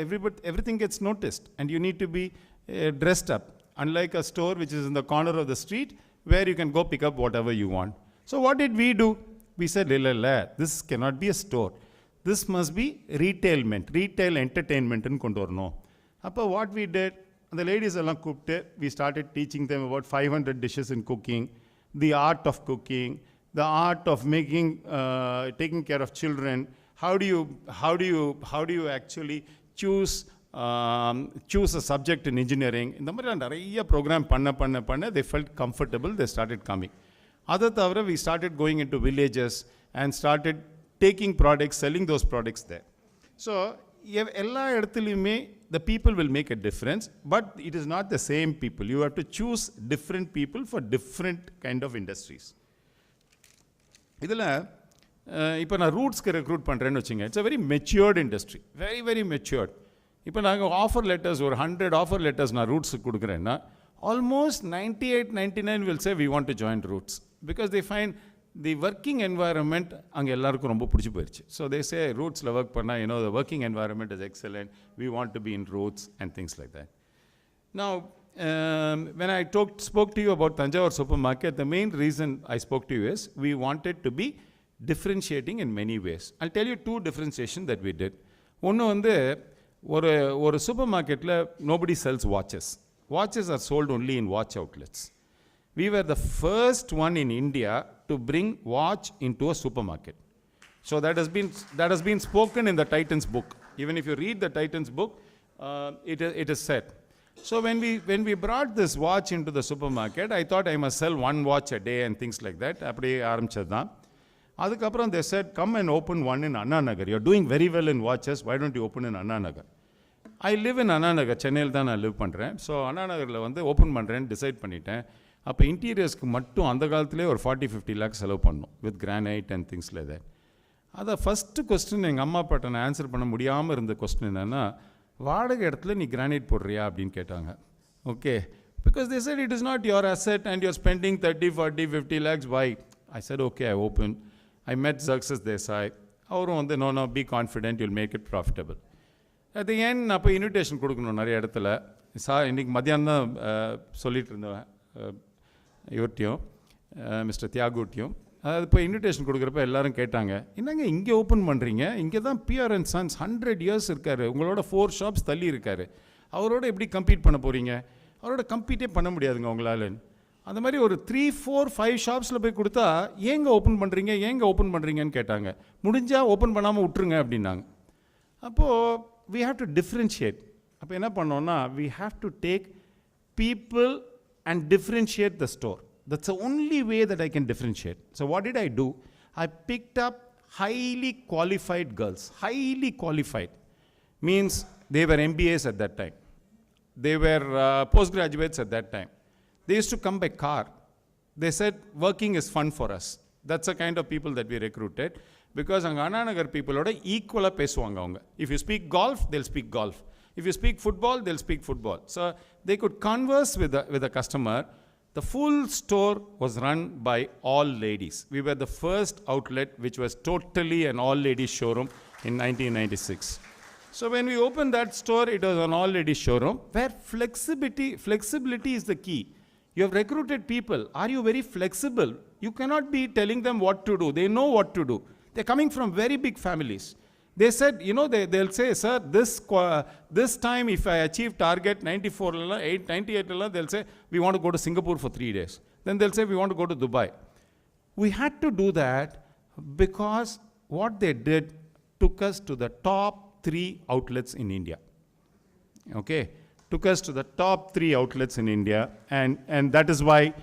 Speaker 4: everything gets noticed and you need to be dressed up, unlike a store which is in the corner of the street where you can go pick up whatever you want. So what did we do? We said, this cannot be a store. This must be retail entertainment in கொண்டு வரணும். அப்போ what we did, the ladies எல்லாம் கூப்பிட்டு, we started teaching them about 500 dishes in cooking, the art of cooking, the art of making, taking care of children. How do you actually choose a subject in engineering? இந்த மாதிரி நிறைய program பண்ண they felt comfortable, they started coming. அதை தவிர we started going into villages and started taking products, selling those products there. So எல்லா இடத்துலையுமே the people will make a difference, but it is not the same people. You have to choose different people for different kind of industries. இதில் இப்போ நான் ரூட்ஸ்க்கு recruit பண்ணுறேன்னு வச்சுங்க, it's a very matured industry, very very matured. இப்போ நாங்கள் offer letters ஒரு 100 offer letters நான் ரூட்ஸுக்கு கொடுக்குறேன்னா almost 98-99 will say we want to join roots because they find the working environment அங்கே எல்லாருக்கும் ரொம்ப பிடிச்சி போயிடுச்சு. ஸோ they say ரூட்ஸில் ஒர்க் பண்ணால் the working environment is excellent, we want to be in roots and things like that. Now when I spoke to you about Tanjavur supermarket, the main reason I spoke to you is we wanted to be differentiating in many ways. I'll tell you 2 differentiation that we did. ஒன்று வந்து ஒரு super மார்க்கெட்டில் nobody sells watches. Watches are sold only in watch outlets. We were the first one in India to bring watch into a supermarket. So that has been spoken in the Titans book. Even if you read the Titans book, it is said. So when we brought this watch into the supermarket, I thought I must sell one watch a day and things like that. அப்படியே ஆரம்பிச்சதுதான். அதுக்கப்புறம் they said, come and open one in Anna Nagar. You're doing very well in watches. Why don't you open in Anna Nagar? I live in Anna Nagar. சென்னையில் தான் நான் live பண்ணுறேன். So அண்ணா நகரில் வந்து open பண்ணுறேன்னு decide பண்ணிட்டேன். அப்போ இன்டீரியர்ஸ்க்கு மட்டும் அந்த காலத்திலே ஒரு 40-50 lakhs செலவு பண்ணணும் with granite and things like that. அதை ஃபஸ்ட்டு கொஸ்டின் எங்கள் அம்மா அப்பாட்ட நான் ஆன்சர் பண்ண முடியாமல் இருந்த கொஸ்டின் என்னென்னா, வாடகை இடத்துல நீ கிரானைட் போடுறியா அப்படின்னு கேட்டாங்க. Okay, because they said it is not your asset and you're spending 30-40-50 lakhs. Why? I said, okay, I opened. I met Success Desai. அவரும் வந்து no, be confident, you'll make it profitable. At the end, நான் போய் invitation கொடுக்கணும் நிறைய இடத்துல. இன்றைக்கி மத்தியானம் தான் சொல்லிட்டு இருந்தேன் இவர்கிட்டையும் மிஸ்டர் தியாகுட்டையும். அது இப்போ இன்விடேஷன் கொடுக்குறப்ப எல்லாரும் கேட்டாங்க, என்னங்க இங்கே ஓப்பன் பண்ணுறீங்க, இங்கே தான் பிஆர் அண்ட் சன்ஸ் 100 years இருக்கார், உங்களோட 4 shops தள்ளி இருக்கார், அவரோட எப்படி கம்பீட் பண்ண போகிறீங்க? அவரோட கம்பீட்டே பண்ண முடியாதுங்க உங்களால். அந்த மாதிரி ஒரு 3-4-5 ஷாப்ஸில் போய் கொடுத்தா ஏங்க ஓப்பன் பண்ணுறீங்கன்னு கேட்டாங்க. முடிஞ்சால் ஓப்பன் பண்ணாமல் விட்டுருங்க அப்படின்னாங்க. அப்போது we have to differentiate. அப்போ என்ன பண்ணோன்னா, we have to take people and differentiate the store. That's the only way that I can differentiate. So what did I do? I picked up highly qualified girls. Highly qualified means they were MBAs at that time. They were postgraduates at that time. They used to come by car. They said, working is fun for us. That's the kind of people that we recruited. Because அங்கே அண்ணா நகர் பீப்புளோட ஈக்குவலாக பேசுவாங்க அவங்க. If you speak golf, they'll speak golf. If you speak football, they'll speak football. So they could converse with the customer. The full store was run by all ladies. We were the first outlet which was totally an all-ladies showroom in 1996. So when we opened that store, it was an all-ladies showroom where flexibility is the key. You have recruited people. Are you very flexible? You cannot be telling them what to do. They know what to do. They're coming from very big families. They said, they'll say, sir, this time if I achieve target 94, 98, they'll say, we want to go to Singapore for 3 days. Then they'll say, we want to go to Dubai. We had to do that because what they did took us to the top 3 outlets in India. Okay? Took us to the top 3 outlets in India. And that is why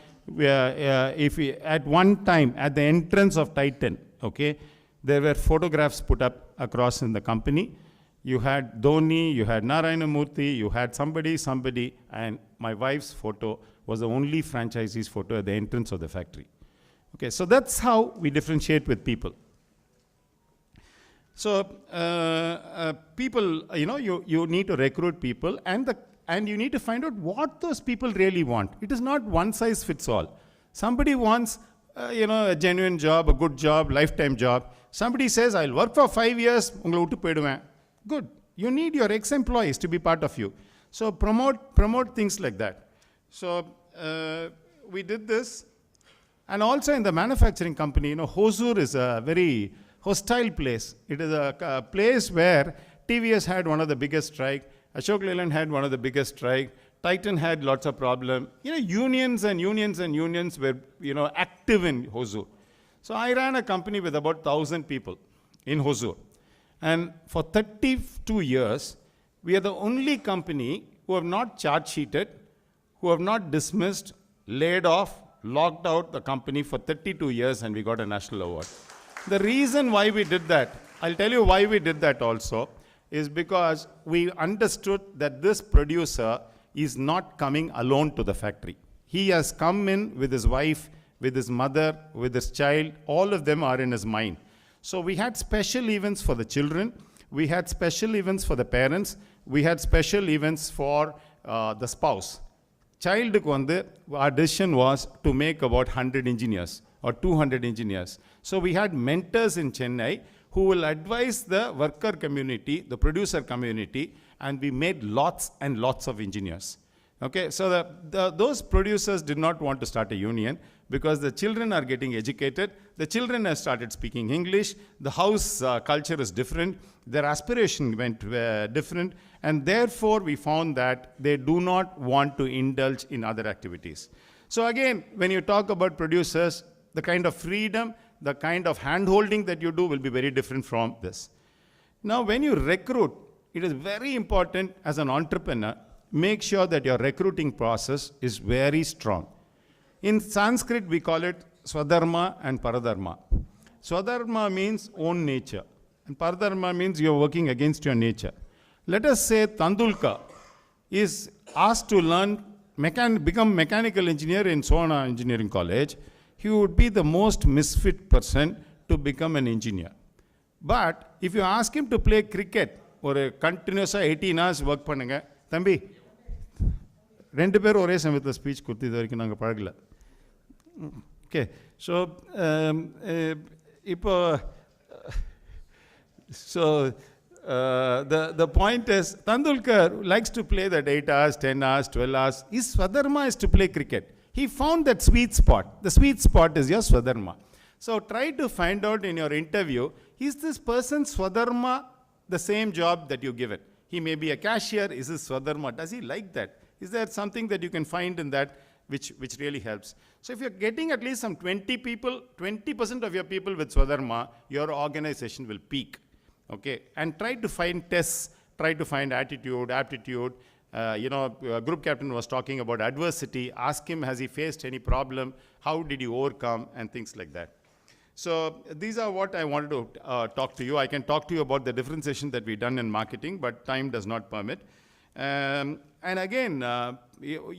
Speaker 4: if we, at one time, at the entrance of Titan, okay, there were photographs put up across in the company. You had Dhoni, you had Narayana Murthy, you had somebody, and my wife's photo was the only franchisee's photo at the entrance of the factory. Okay, so that's how we differentiate with people. So people, you need to recruit people, and you need to find out what those people really want. It is not one size fits all. Somebody wants a genuine job, a good job, lifetime job. Somebody says, I'll work for 5 years, good. You need your ex-employees to be part of you. So promote things like that. So we did this. And also in the manufacturing company, Hosur is a very hostile place. It is a place where TVS had one of the biggest strike, Ashok Leyland had one of the biggest strike, Titan had lots of problems. Unions were, active in Hosur. So I ran a company with about 1,000 people in Hosur. And for 32 years, we are the only company who have not charge sheeted, who have not dismissed, laid off, locked out the company for 32 years, and we got a national award. The reason why we did that, I'll tell you why we did that also, is because we understood that this producer is not coming alone to the factory. He has come in with his wife, with his mother, with his child. All of them are in his mind. So we had special events for the children. We had special events for the parents. We had special events for the spouse. Our decision was to make about 100 engineers or 200 engineers. So we had mentors in Chennai who will advise the worker community, the producer community, and we made lots and lots of engineers. Okay, so those producers did not want to start a union because the children are getting educated, the children have started speaking English, the house culture is different, their aspiration went different, and therefore we found that they do not want to indulge in other activities. So again, when you talk about producers, the kind of freedom, the kind of hand-holding that you do will be very different from this. Now, when you recruit, it is very important as an entrepreneur, make sure that your recruiting process is very strong. In Sanskrit, we call it Swadharma and Paradharma. Swadharma means own nature, and Paradharma means you're working against your nature. Let us say Tandulkar is asked to learn, become mechanical engineer in Sona Engineering College. He would be the most misfit person to become an engineer. But if you ask him to play cricket, or continuous 18 hours work பண்ணுங்க தம்பி ரெண்டு பேரும் ஒரே சமயத்தில் speech கொடுத்து இது வரைக்கும் நாங்கள் பழகல. ஓகே, ஸோ இப்போ the point is Tandulkar likes to play that 8 hours, 10 hours, 12 hours. His Swadharma is to play cricket. He found that sweet spot. The sweet spot is your Swadharma. So try to find out in your interview, is this person's Swadharma the same job that you give it? He may be a cashier. Is his Swadharma? Does he like that? Is there something that you can find in that which really helps? So if you're getting at least some 20 people, 20% of your people with Swadharma, your organization will peak. Okay, and try to find tests, try to find attitude, aptitude. Group captain was talking about adversity. Ask him, has he faced any problem? How did he overcome? And things like that. So these are what I wanted to talk to you. I can talk to you about the differentiation that we've done in marketing, but time does not permit. And again,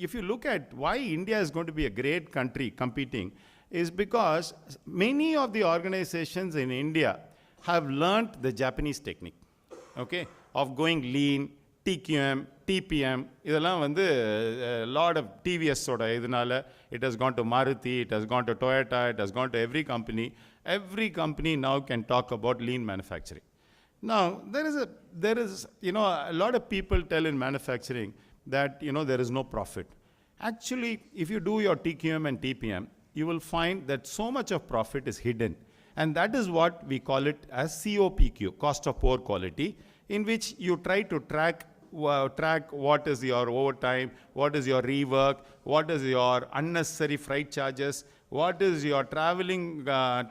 Speaker 4: if you look at why India is going to be a great country competing, is because many of the organizations in India have learnt the Japanese technique, okay, of going lean, TQM, TPM. இதெல்லாம் வந்து a lot of TVS ஓட இதனால it has gone to Maruti, it has gone to Toyota, it has gone to every company. Every company now can talk about lean manufacturing. Now, there is a lot of people tell in manufacturing that, there is no profit. Actually, if you do your TQM and TPM, you will find that so much of profit is hidden. And that is what we call it as COPQ, cost of poor quality, in which you try to track what is your overtime, what is your rework, what is your unnecessary freight charges, what is your traveling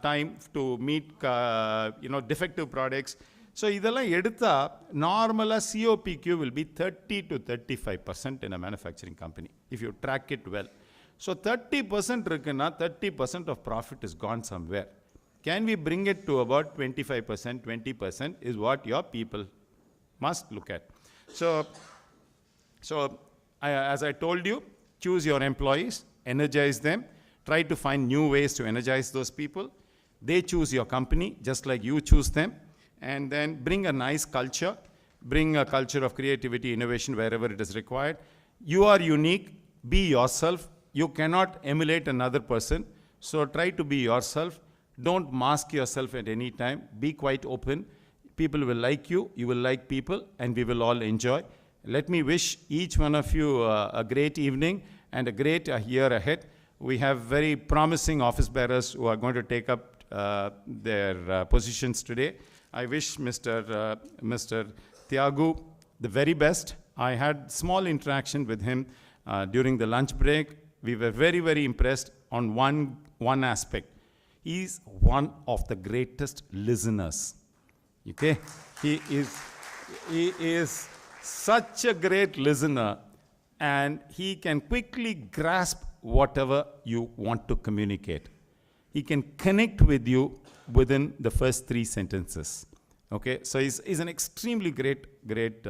Speaker 4: time to meet defective products. So இதெல்லாம் எடுத்தா normally COPQ will be 30 to 35% in a manufacturing company if you track it well. So 30% இருக்குன்னா 30% of profit is gone somewhere. Can we bring it to about 25%, 20% is what your people must look at. So as I told you, choose your employees, energize them, try to find new ways to energize those people. They choose your company just like you choose them, and then bring a nice culture, bring a culture of creativity, innovation wherever it is required. You are unique, be yourself. You cannot emulate another person, so try to be yourself. Don't mask yourself at any time. Be quite open. People will like you, you will like people, and we will all enjoy. Let me wish each one of you a great evening and a great year ahead. We have very promising office bearers who are going to take up their positions today. I wish Mr. Tyagu the very best. I had small interaction with him during the lunch break. We were very, very impressed on one aspect. He's one of the greatest listeners. Okay? He is such a great listener, and he can quickly grasp whatever you want to communicate. He can connect with you within the first 3 sentences. Okay? So he's an extremely great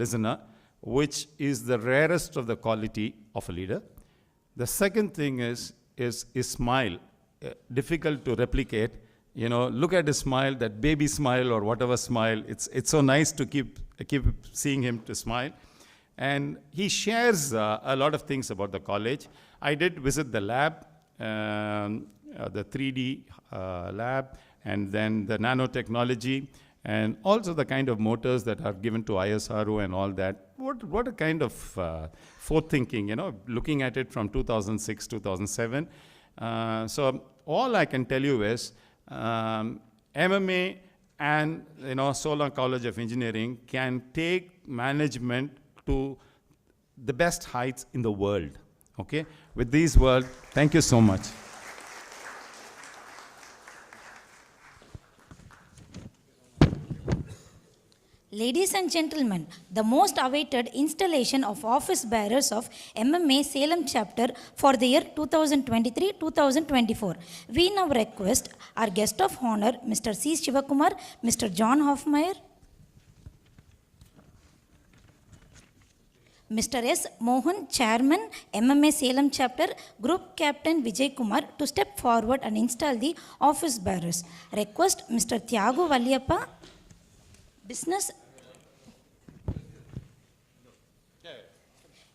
Speaker 4: listener, which is the rarest of the quality of a leader. The second thing is his smile. Difficult to replicate. Look at his smile, that baby smile or whatever smile. It's so nice to keep seeing him to smile. And he shares a lot of things about the college. I did visit the lab, the 3D lab, and then the nanotechnology, and also the kind of motors that are given to ISRO and all that. What a kind of forethinking, looking at it from 2006, 2007. So all I can tell you is MMA and Salem College of Engineering can take management to the best heights in the world. Okay? With these words, thank you so much.
Speaker 1: Ladies and gentlemen, the most awaited installation of office bearers of MMA Salem chapter for the year 2023-2024. We now request our guest of honor, Mr. C. Shivakumar, Mr. John Hoffmeyer, Mr. S. Mohan, Chairman, MMA Salem Chapter, Group Captain Vijay Kumar to step forward and install the office bearers. Request Mr. Thiagu Valliyappa, Business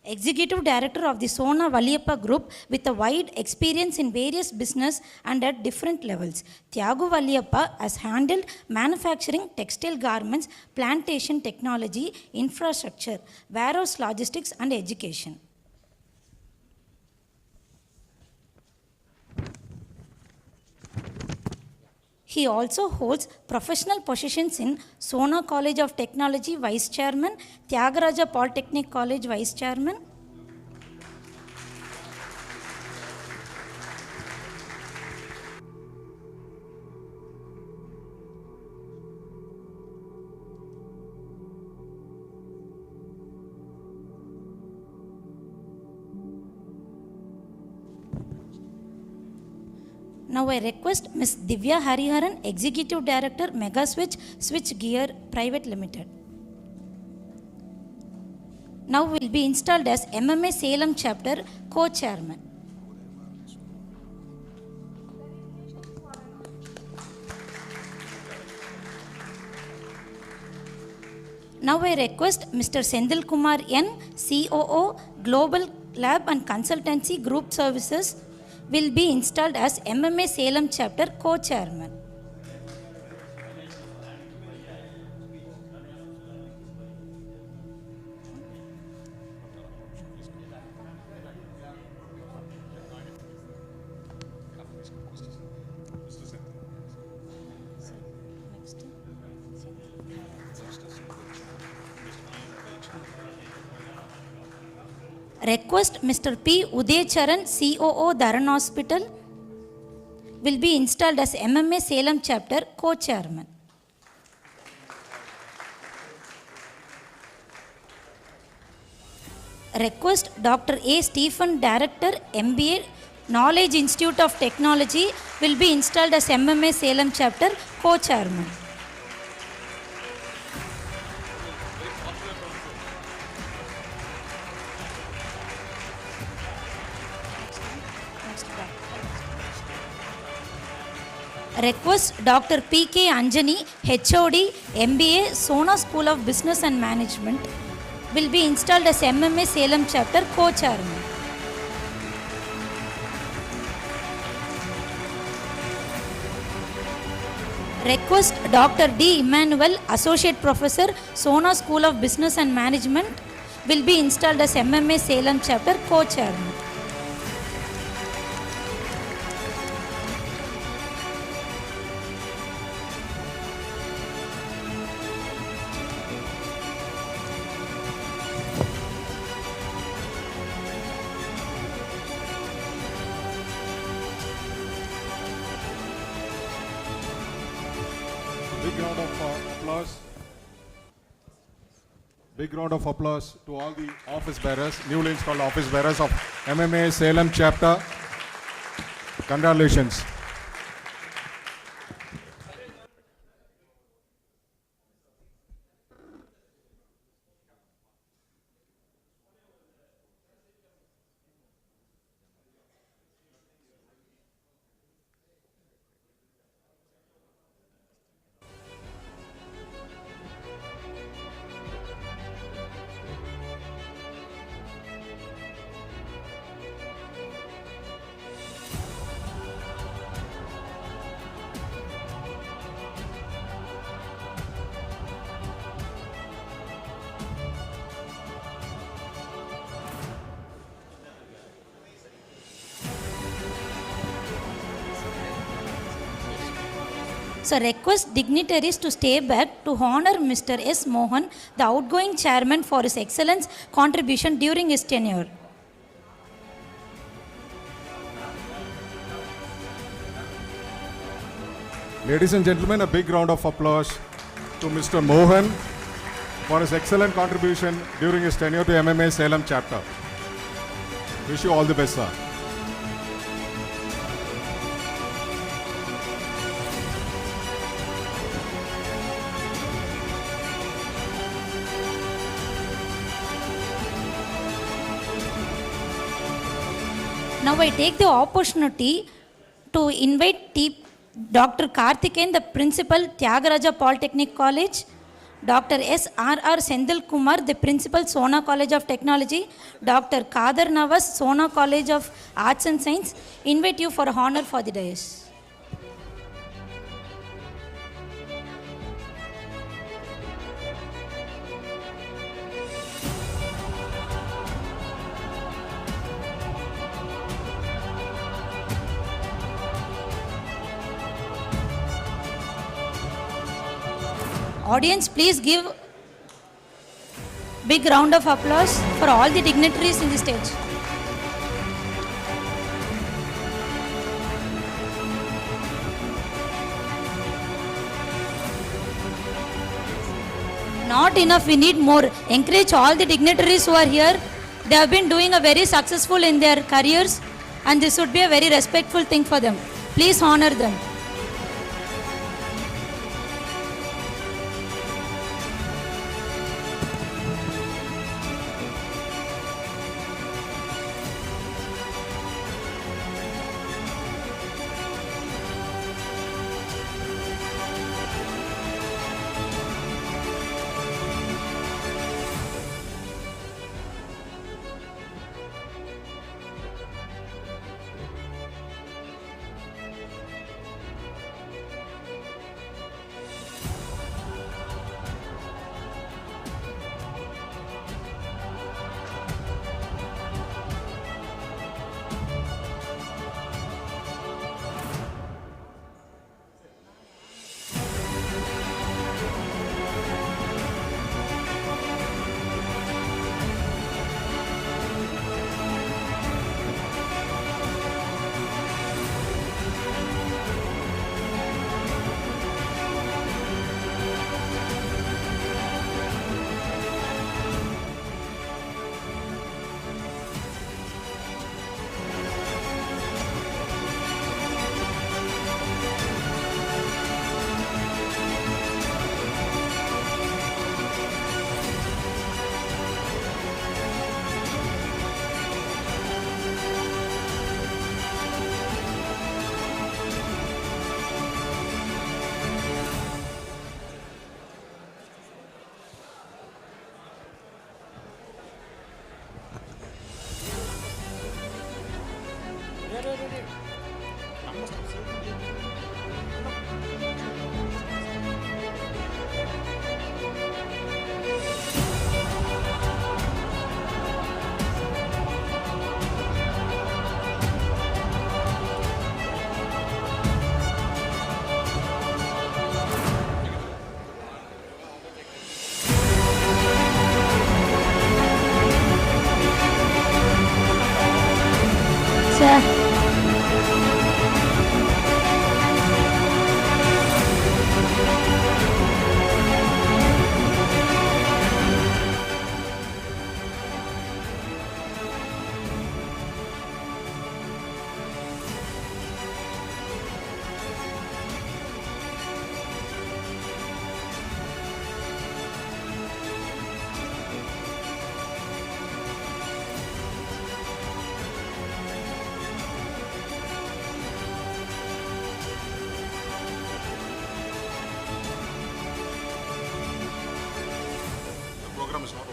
Speaker 1: Executive Director of the Sona Valliyappa Group with a wide experience in various business and at different levels. Thiagu Valliyappa has handled manufacturing, textile garments, plantation technology, infrastructure, warehouse logistics and education. He also holds professional positions in Sona College of Technology Vice Chairman, Tyagaraja Polytechnic College Vice Chairman, Now I request Ms. Divya Hariharan, Executive Director, Mega Switch Gear Private Limited. Now will be installed as MMA Salem Chapter Co-Chairman. Now I request Mr. Sendil Kumar N, COO, Global Lab and Consultancy Group Services, will be installed as MMA Salem Chapter Co-Chairman. Request Mr. P. Udaycharan, COO, Dharan Hospital, will be installed as MMA Salem Chapter Co-Chairman. Request Dr. A. Stephen, Director, MBA, Knowledge Institute of Technology, will be installed as MMA Salem Chapter Co-Chairman. Request Dr. P.K. Anjani, HOD, MBA, Sona School of Business and Management, will be installed as MMA Salem Chapter Co-Chairman. Request Dr. D. Emmanuel, Associate Professor, Sona School of Business and Management, will be installed as MMA Salem Chapter Co-Chairman.
Speaker 5: Big round of applause to all the office bearers, newly installed office bearers of MMA Salem Chapter. Congratulations.
Speaker 1: So request dignitaries to stay back to honor Mr. S. Mohan, the outgoing chairman, for his excellence contribution during his tenure.
Speaker 5: Ladies and gentlemen, a big round of applause to Mr. Mohan for his excellent contribution during his tenure to MMA Salem chapter. Wish you all the best, sir.
Speaker 1: Now I take the opportunity to invite Dr. Karthikeyan, the principal, Tyagaraja Polytechnic College, Dr. S.R.R. Sendil Kumar, the principal, Sona College of Technology, Dr. Kadar Nawaz, Sona College of Arts and Science, invite you for honor for the dais. Audience, please give big round of applause for all the dignitaries in the stage. Not enough, we need more. Encourage all the dignitaries who are here. They have been doing a very successful in their careers and this would be a very respectful thing for them. Please honor them.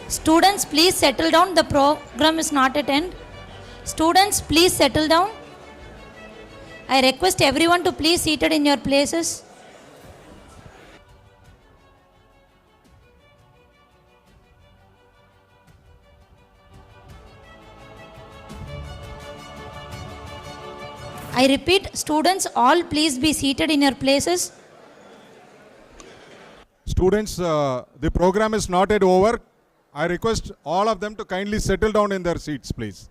Speaker 1: Students, please settle down. The program is not at end. Students, please settle down. I request everyone to please seated in your places. I repeat, students, all please be seated in your places.
Speaker 5: Students, the program is not yet over. I request all of them to kindly settle down in their seats, please.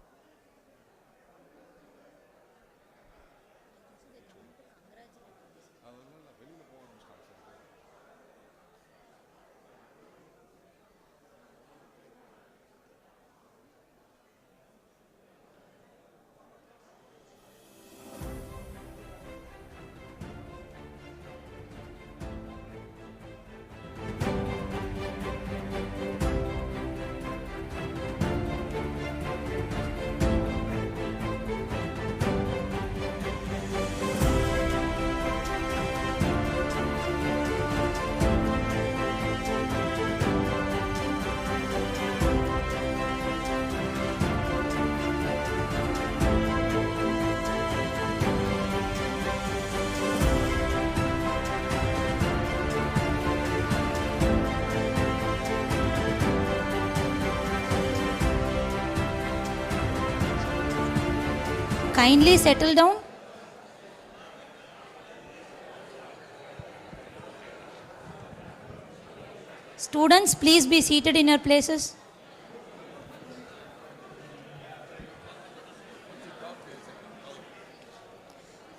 Speaker 1: Kindly settle down. Students, please be seated in your places.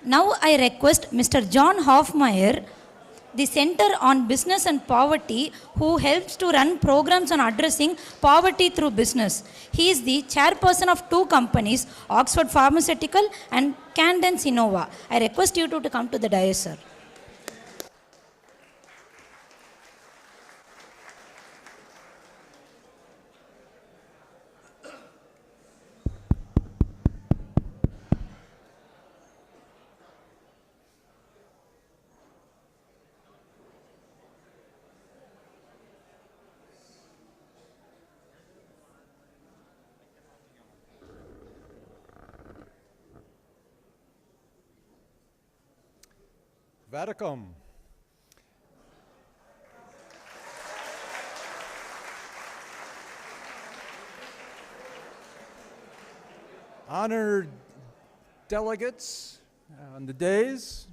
Speaker 1: Now I request Mr. John Hoffmeyer, the Center on Business and Poverty, who helps to run programs on addressing poverty through business. He is the chairperson of two companies, Oxford Pharmaceutical and Cadence Innova. I request you to come to the dais, sir.
Speaker 6: Vadakam. Honored delegates on the days,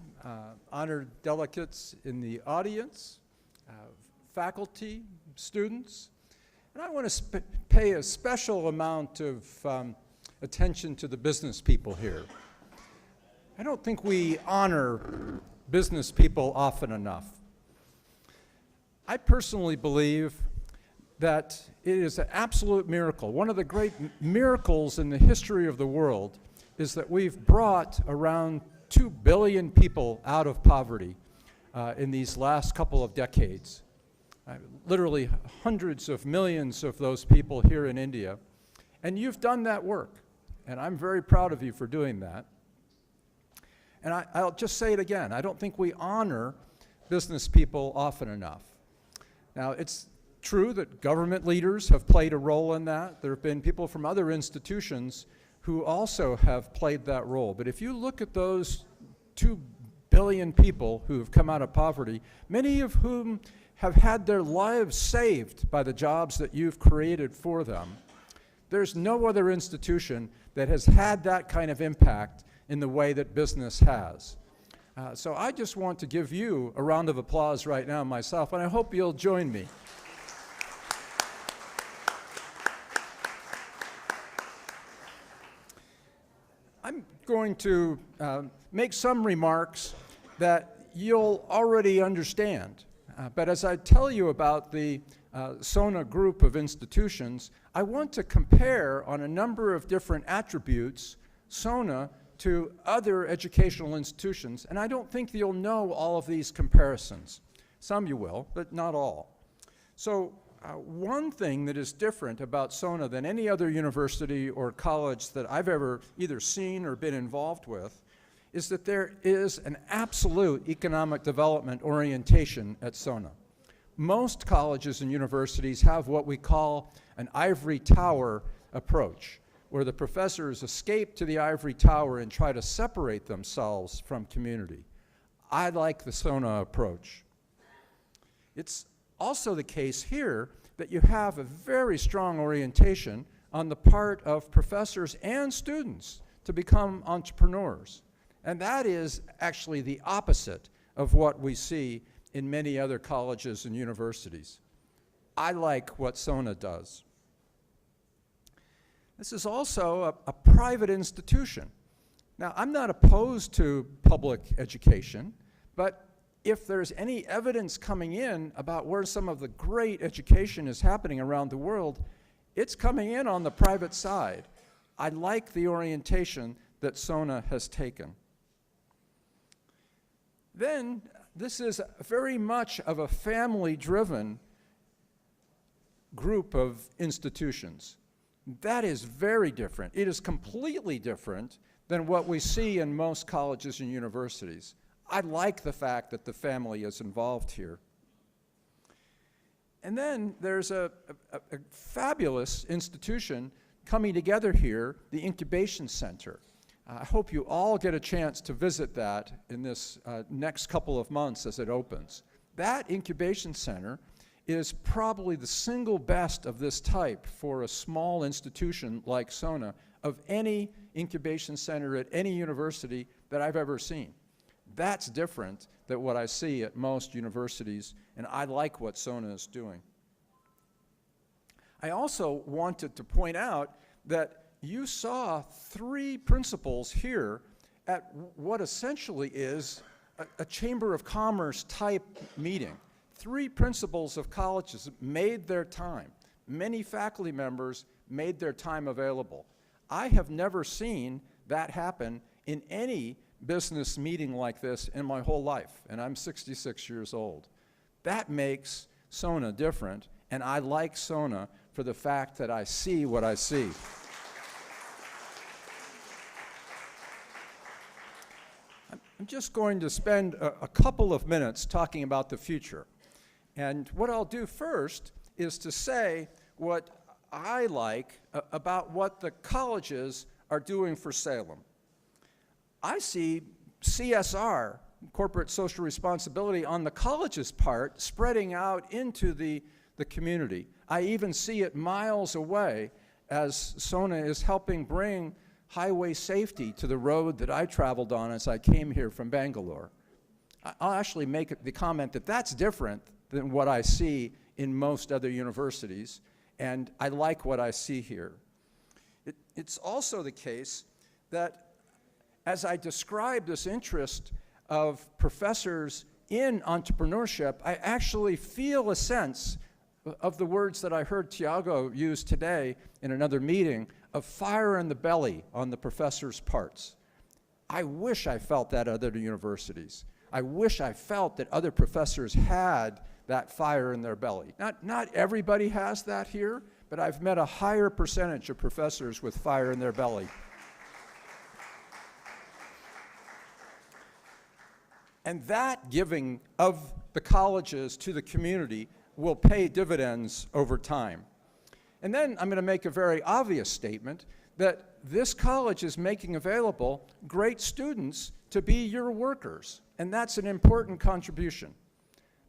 Speaker 6: honored delegates in the audience, faculty, students, and I want to pay a special amount of attention to the business people here. I don't think we honor business people often enough. I personally believe that it is an absolute miracle. One of the great miracles in the history of the world is that we've brought around 2 billion people out of poverty in these last couple of decades. Literally hundreds of millions of those people here in India. And you've done that work, and I'm very proud of you for doing that. And I'll just say it again, I don't think we honor business people often enough. Now, it's true that government leaders have played a role in that. There have been people from other institutions who also have played that role. But if you look at those 2 billion people who have come out of poverty, many of whom have had their lives saved by the jobs that you've created for them, there's no other institution that has had that kind of impact in the way that business has. So I just want to give you a round of applause right now myself, and I hope you'll join me. I'm going to make some remarks that you'll already understand. But as I tell you about the SONA group of institutions, I want to compare on a number of different attributes SONA to other educational institutions, and I don't think you'll know all of these comparisons. Some you will, but not all. So one thing that is different about SONA than any other university or college that I've ever either seen or been involved with is that there is an absolute economic development orientation at SONA. Most colleges and universities have what we call an ivory tower approach, where the professors escape to the ivory tower and try to separate themselves from community. I like the SONA approach. It's also the case here that you have a very strong orientation on the part of professors and students to become entrepreneurs. And that is actually the opposite of what we see in many other colleges and universities. I like what SONA does. This is also a private institution. Now, I'm not opposed to public education, but if there's any evidence coming in about where some of the great education is happening around the world, it's coming in on the private side. I like the orientation that SONA has taken. Then, this is very much of a family-driven group of institutions. That is very different. It is completely different than what we see in most colleges and universities. I like the fact that the family is involved here. And then there's a fabulous institution coming together here, the Incubation Center. I hope you all get a chance to visit that in this next couple of months as it opens. That Incubation Center is probably the single best of this type for a small institution like SONA of any incubation center at any university that I've ever seen. That's different than what I see at most universities, and I like what SONA is doing. I also wanted to point out that you saw 3 principals here at what essentially is a Chamber of Commerce type meeting. 3 principals of colleges made their time. Many faculty members made their time available. I have never seen that happen in any business meeting like this in my whole life, and I'm 66 years old. That makes SONA different, and I like SONA for the fact that I see what I see. I'm just going to spend a couple of minutes talking about the future. And what I'll do first is to say what I like about what the colleges are doing for Salem. I see CSR, corporate social responsibility, on the college's part spreading out into the community. I even see it miles away as SONA is helping bring highway safety to the road that I traveled on as I came here from Bangalore. I'll actually make the comment that that's different than what I see in most other universities, and I like what I see here. It's also the case that as I describe this interest of professors in entrepreneurship, I actually feel a sense of the words that I heard Tiago use today in another meeting, of fire in the belly on the professors' parts. I wish I felt that at other universities. I wish I felt that other professors had that fire in their belly. Not everybody has that here, but I've met a higher percentage of professors with fire in their belly. And that giving of the colleges to the community will pay dividends over time. And then I'm going to make a very obvious statement that this college is making available great students to be your workers, and that's an important contribution.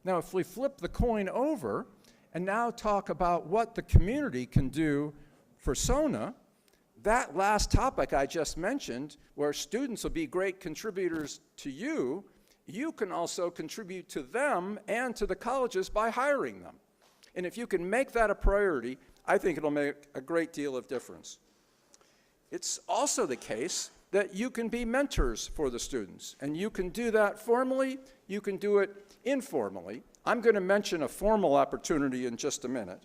Speaker 6: Now, if we flip the coin over and now talk about what the community can do for SONA, that last topic I just mentioned, where students will be great contributors to you, you can also contribute to them and to the colleges by hiring them. And if you can make that a priority, I think it'll make a great deal of difference. It's also the case that you can be mentors for the students, and you can do that formally, you can do it informally. I'm going to mention a formal opportunity in just a minute.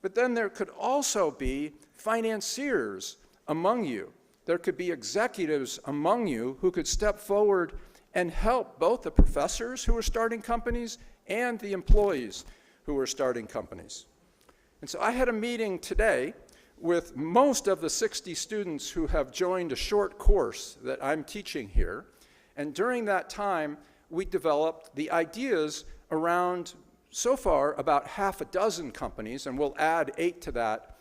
Speaker 6: But then there could also be financiers among you. There could be executives among you who could step forward and help both the professors who are starting companies and the employees who are starting companies. And so I had a meeting today with most of the 60 students who have joined a short course that I'm teaching here. And during that time, we developed the ideas around, so far, about half a dozen companies, and we'll add 8 to that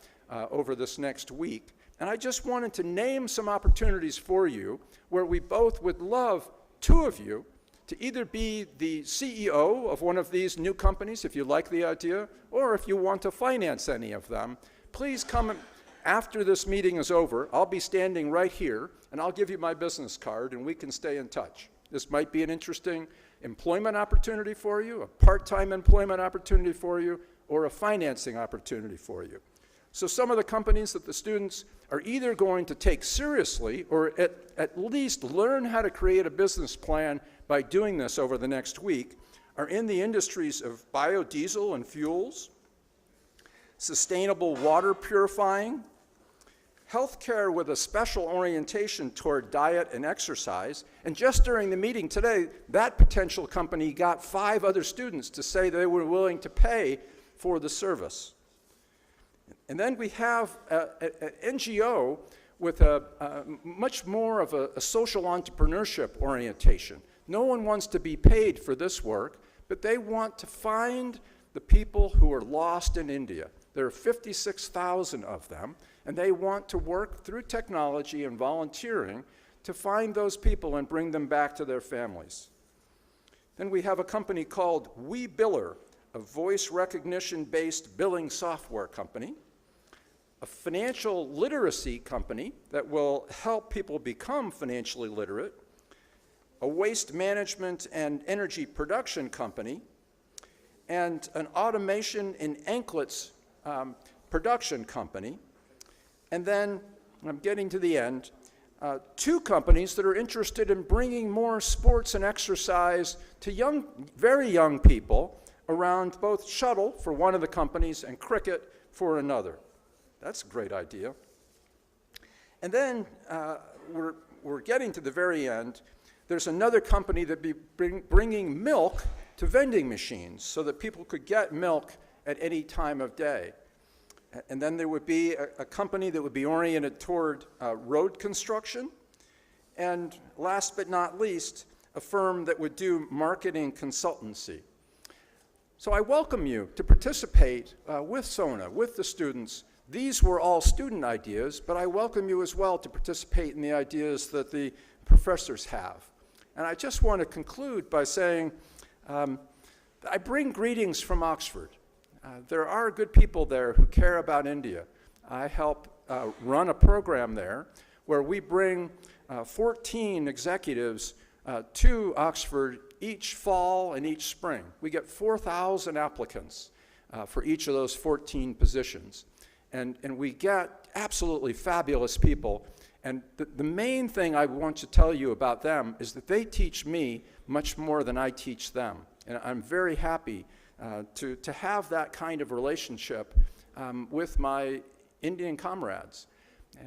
Speaker 6: over this next week. And I just wanted to name some opportunities for you where we both would love 2 of you to either be the CEO of one of these new companies, if you like the idea, or if you want to finance any of them. Please come after this meeting is over. I'll be standing right here, and I'll give you my business card, and we can stay in touch. This might be an interesting employment opportunity for you, a part-time employment opportunity for you, or a financing opportunity for you. So some of the companies that the students are either going to take seriously or at least learn how to create a business plan by doing this over the next week are in the industries of biodiesel and fuels, sustainable water purifying, healthcare with a special orientation toward diet and exercise. And just during the meeting today, that potential company got 5 other students to say they were willing to pay for the service. And then we have an NGO with much more of a social entrepreneurship orientation. No one wants to be paid for this work, but they want to find the people who are lost in India. There are 56,000 of them, and they want to work through technology and volunteering to find those people and bring them back to their families. Then we have a company called WeBiller, a voice recognition-based billing software company. a financial literacy company that will help people become financially literate, a waste management and energy production company, and an automation and anklets production company. And then, I'm getting to the end, 2 companies that are interested in bringing more sports and exercise to very young people around both shuttle for one of the companies and cricket for another. That's a great idea. And then we're getting to the very end. There's another company that be bringing milk to vending machines so that people could get milk at any time of day. And then there would be a company that would be oriented toward road construction. And last but not least, a firm that would do marketing consultancy. So I welcome you to participate with SONA, with the students. These were all student ideas, but I welcome you as well to participate in the ideas that the professors have. And I just want to conclude by saying, I bring greetings from Oxford. There are good people there who care about India. I help run a program there where we bring 14 executives to Oxford each fall and each spring. We get 4,000 applicants for each of those 14 positions. And we get absolutely fabulous people. And the main thing I want to tell you about them is that they teach me much more than I teach them. And I'm very happy to have that kind of relationship with my Indian comrades.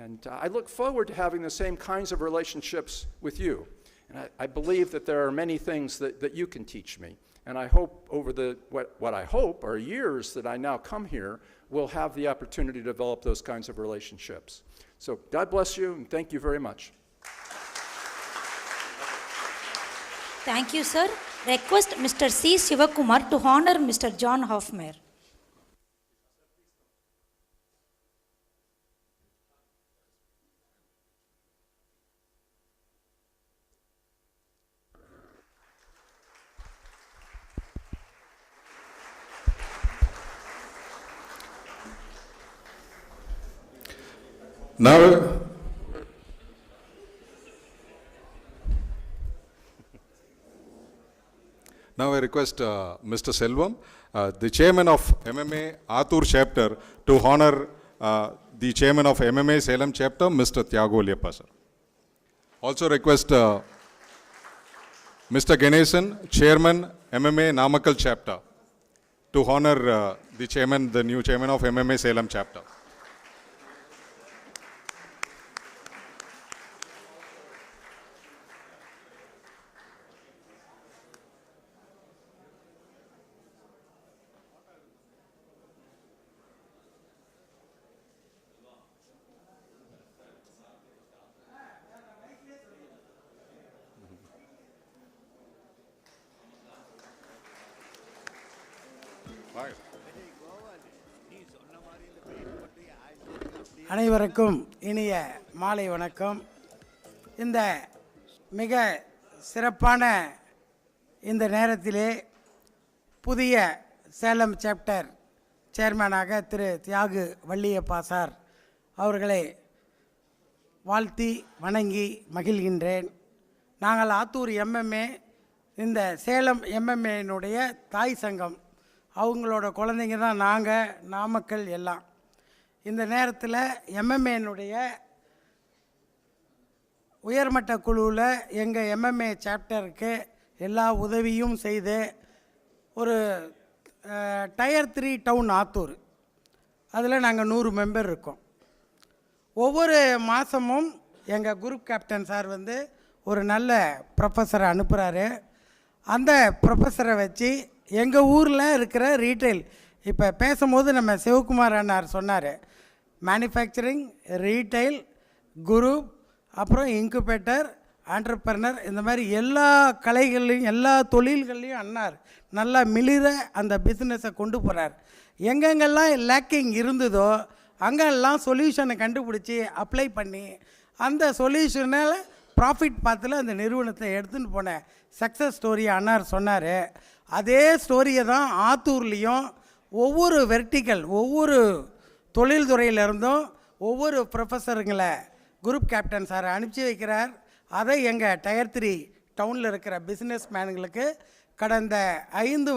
Speaker 6: And I look forward to having the same kinds of relationships with you. And I believe that there are many things that you can teach me. And I hope over what I hope are years that I now come here, we'll have the opportunity to develop those kinds of relationships. So God bless you, and thank you very much.
Speaker 1: Thank you, sir. Request Mr. C. Sivakumar to honor Mr. John Hoffmeyer.
Speaker 5: Now I request Mr. Salem, the chairman of MMA Athur chapter, to honor the chairman of MMA Salem chapter, Mr. Thiago Valliyappa, sir. Also request Mr. Ganesan, chairman MMA Namakkal chapter, to honor the new chairman of MMA Salem chapter.
Speaker 7: அனைவருக்கும் இனிய மாலை வணக்கம். இந்த மிக சிறப்பான இந்த நேரத்திலே புதிய சேலம் சாப்டர் சேர்மனாக திரு தியாகு வள்ளியப்பா சார் அவர்களை வாழ்த்தி வணங்கி மகிழ்கின்றேன். நாங்கள் ஆத்தூர் MMA, இந்த சேலம் MMAனுடைய தாய் சங்கம், அவங்களோட குழந்தைங்க தான் நாங்கள், நாமக்கல் எல்லாம். இந்த நேரத்தில் MMAனுடைய உயர்மட்ட குழுவில் எங்கள் MMA சாப்டருக்கு எல்லா உதவியும் செய்து ஒரு டயர் 3 டவுன் ஆத்தூர், அதில் நாங்கள் 100 மெம்பர் இருக்கோம். ஒவ்வொரு மாதமும் எங்கள் குரூப் கேப்டன் சார் ஒரு நல்ல ப்ரொஃபஸரை அனுப்புகிறாரு. அந்த ப்ரொஃபஸரை வச்சு எங்கள் ஊரில் இருக்கிற ரீட்டைல், இப்போ பேசும்போது நம்ம சிவகுமார் அண்ணார் சொன்னார், மேனுஃபேக்சரிங், ரீட்டைல், குரூப், அப்புறம் இன்குபேட்டர், ஆண்டர்பிரனர், இந்த மாதிரி எல்லா கலைகள்லையும் எல்லா தொழில்கள்லையும் அண்ணார் நல்லா மிளிர அந்த பிஸ்னஸை கொண்டு போகிறார். எங்கெங்கெல்லாம் லேக்கிங் இருந்ததோ அங்கெல்லாம் சொல்யூஷனை கண்டுபிடிச்சி அப்ளை பண்ணி அந்த சொல்யூஷனால் ப்ராஃபிட் பார்த்துல அந்த நிறுவனத்தை எடுத்துன்னு போன சக்ஸஸ் ஸ்டோரியை அண்ணார் சொன்னார். அதே ஸ்டோரியை தான் ஆத்தூர்லேயும் ஒவ்வொரு வெர்டிக்கல், ஒவ்வொரு தொழில்துறையிலிருந்தும் ஒவ்வொரு ப்ரொஃபஸருங்களை குரூப் கேப்டன் சார் அனுப்பிச்சி வைக்கிறார். அதை எங்கள் டயர் 3 டவுனில் இருக்கிற பிஸ்னஸ் மேனுங்களுக்கு கடந்த 5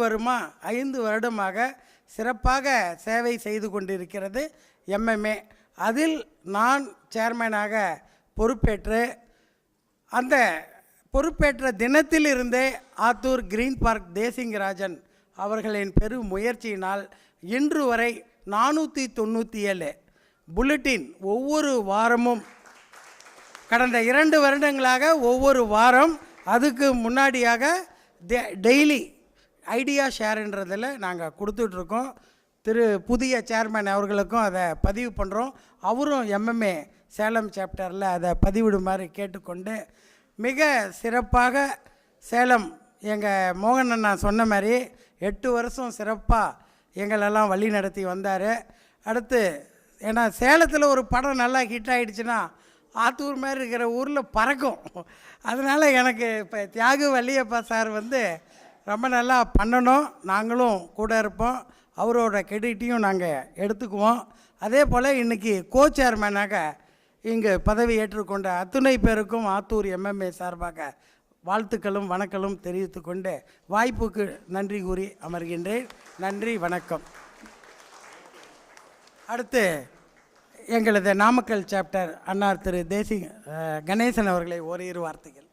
Speaker 7: வருடமாக சிறப்பாக சேவை செய்து கொண்டிருக்கிறது MMA. அதில் நான் சேர்மனாக பொறுப்பேற்று அந்த பொறுப்பேற்ற தினத்திலிருந்தே ஆத்தூர் கிரீன் பார்க் தேசிங்கராஜன் அவர்களின் பெரும் முயற்சியினால் இன்று வரை 497 புல்லட்டின் ஒவ்வொரு வாரமும் கடந்த 2 வருடங்களாக ஒவ்வொரு வாரம், அதுக்கு முன்னாடியாக டெய்லி ஐடியா ஷேர்ன்றதில் நாங்கள் கொடுத்துட்ருக்கோம். புதிய சேர்மன் அவர்களுக்கும் அதை பதிவு பண்ணுறோம். அவரும் MMA சேலம் சாப்டரில் அதை பதிவிடுமாறு கேட்டுக்கொண்டு, மிக சிறப்பாக சேலம் எங்கள் மோகன் அண்ணா சொன்ன மாதிரி 8 வருஷம் சிறப்பாக எங்களெல்லாம் வழி நடத்தி வந்தார். அடுத்து ஏன்னா சேலத்தில் ஒரு படம் நல்லா ஹிட் ஆகிடுச்சுன்னா ஆத்தூர் மாதிரி இருக்கிற ஊரில் பறக்கும். அதனால் எனக்கு இப்போ தியாகு வள்ளியப்பா சார் ரொம்ப நல்லா பண்ணணும், நாங்களும் கூட இருப்போம், அவரோட கிரெடிட்டையும் நாங்கள் எடுத்துக்குவோம். அதே போல் இன்றைக்கி சேர்மேனாக இங்கு பதவி ஏற்றுக்கொண்ட அத்துணை பேருக்கும் ஆத்தூர் MMA சார்பாக வாழ்த்துக்களும் வணக்கங்களும் தெரிவித்துக்கொண்டு வாய்ப்புக்கு நன்றி கூறி அமர்கின்றேன். நன்றி, வணக்கம். அடுத்து எங்களது நாமக்கல் சாப்டர் அன்னார் திரு கணேசன் அவர்களை ஓரிரு வார்த்தைகள்.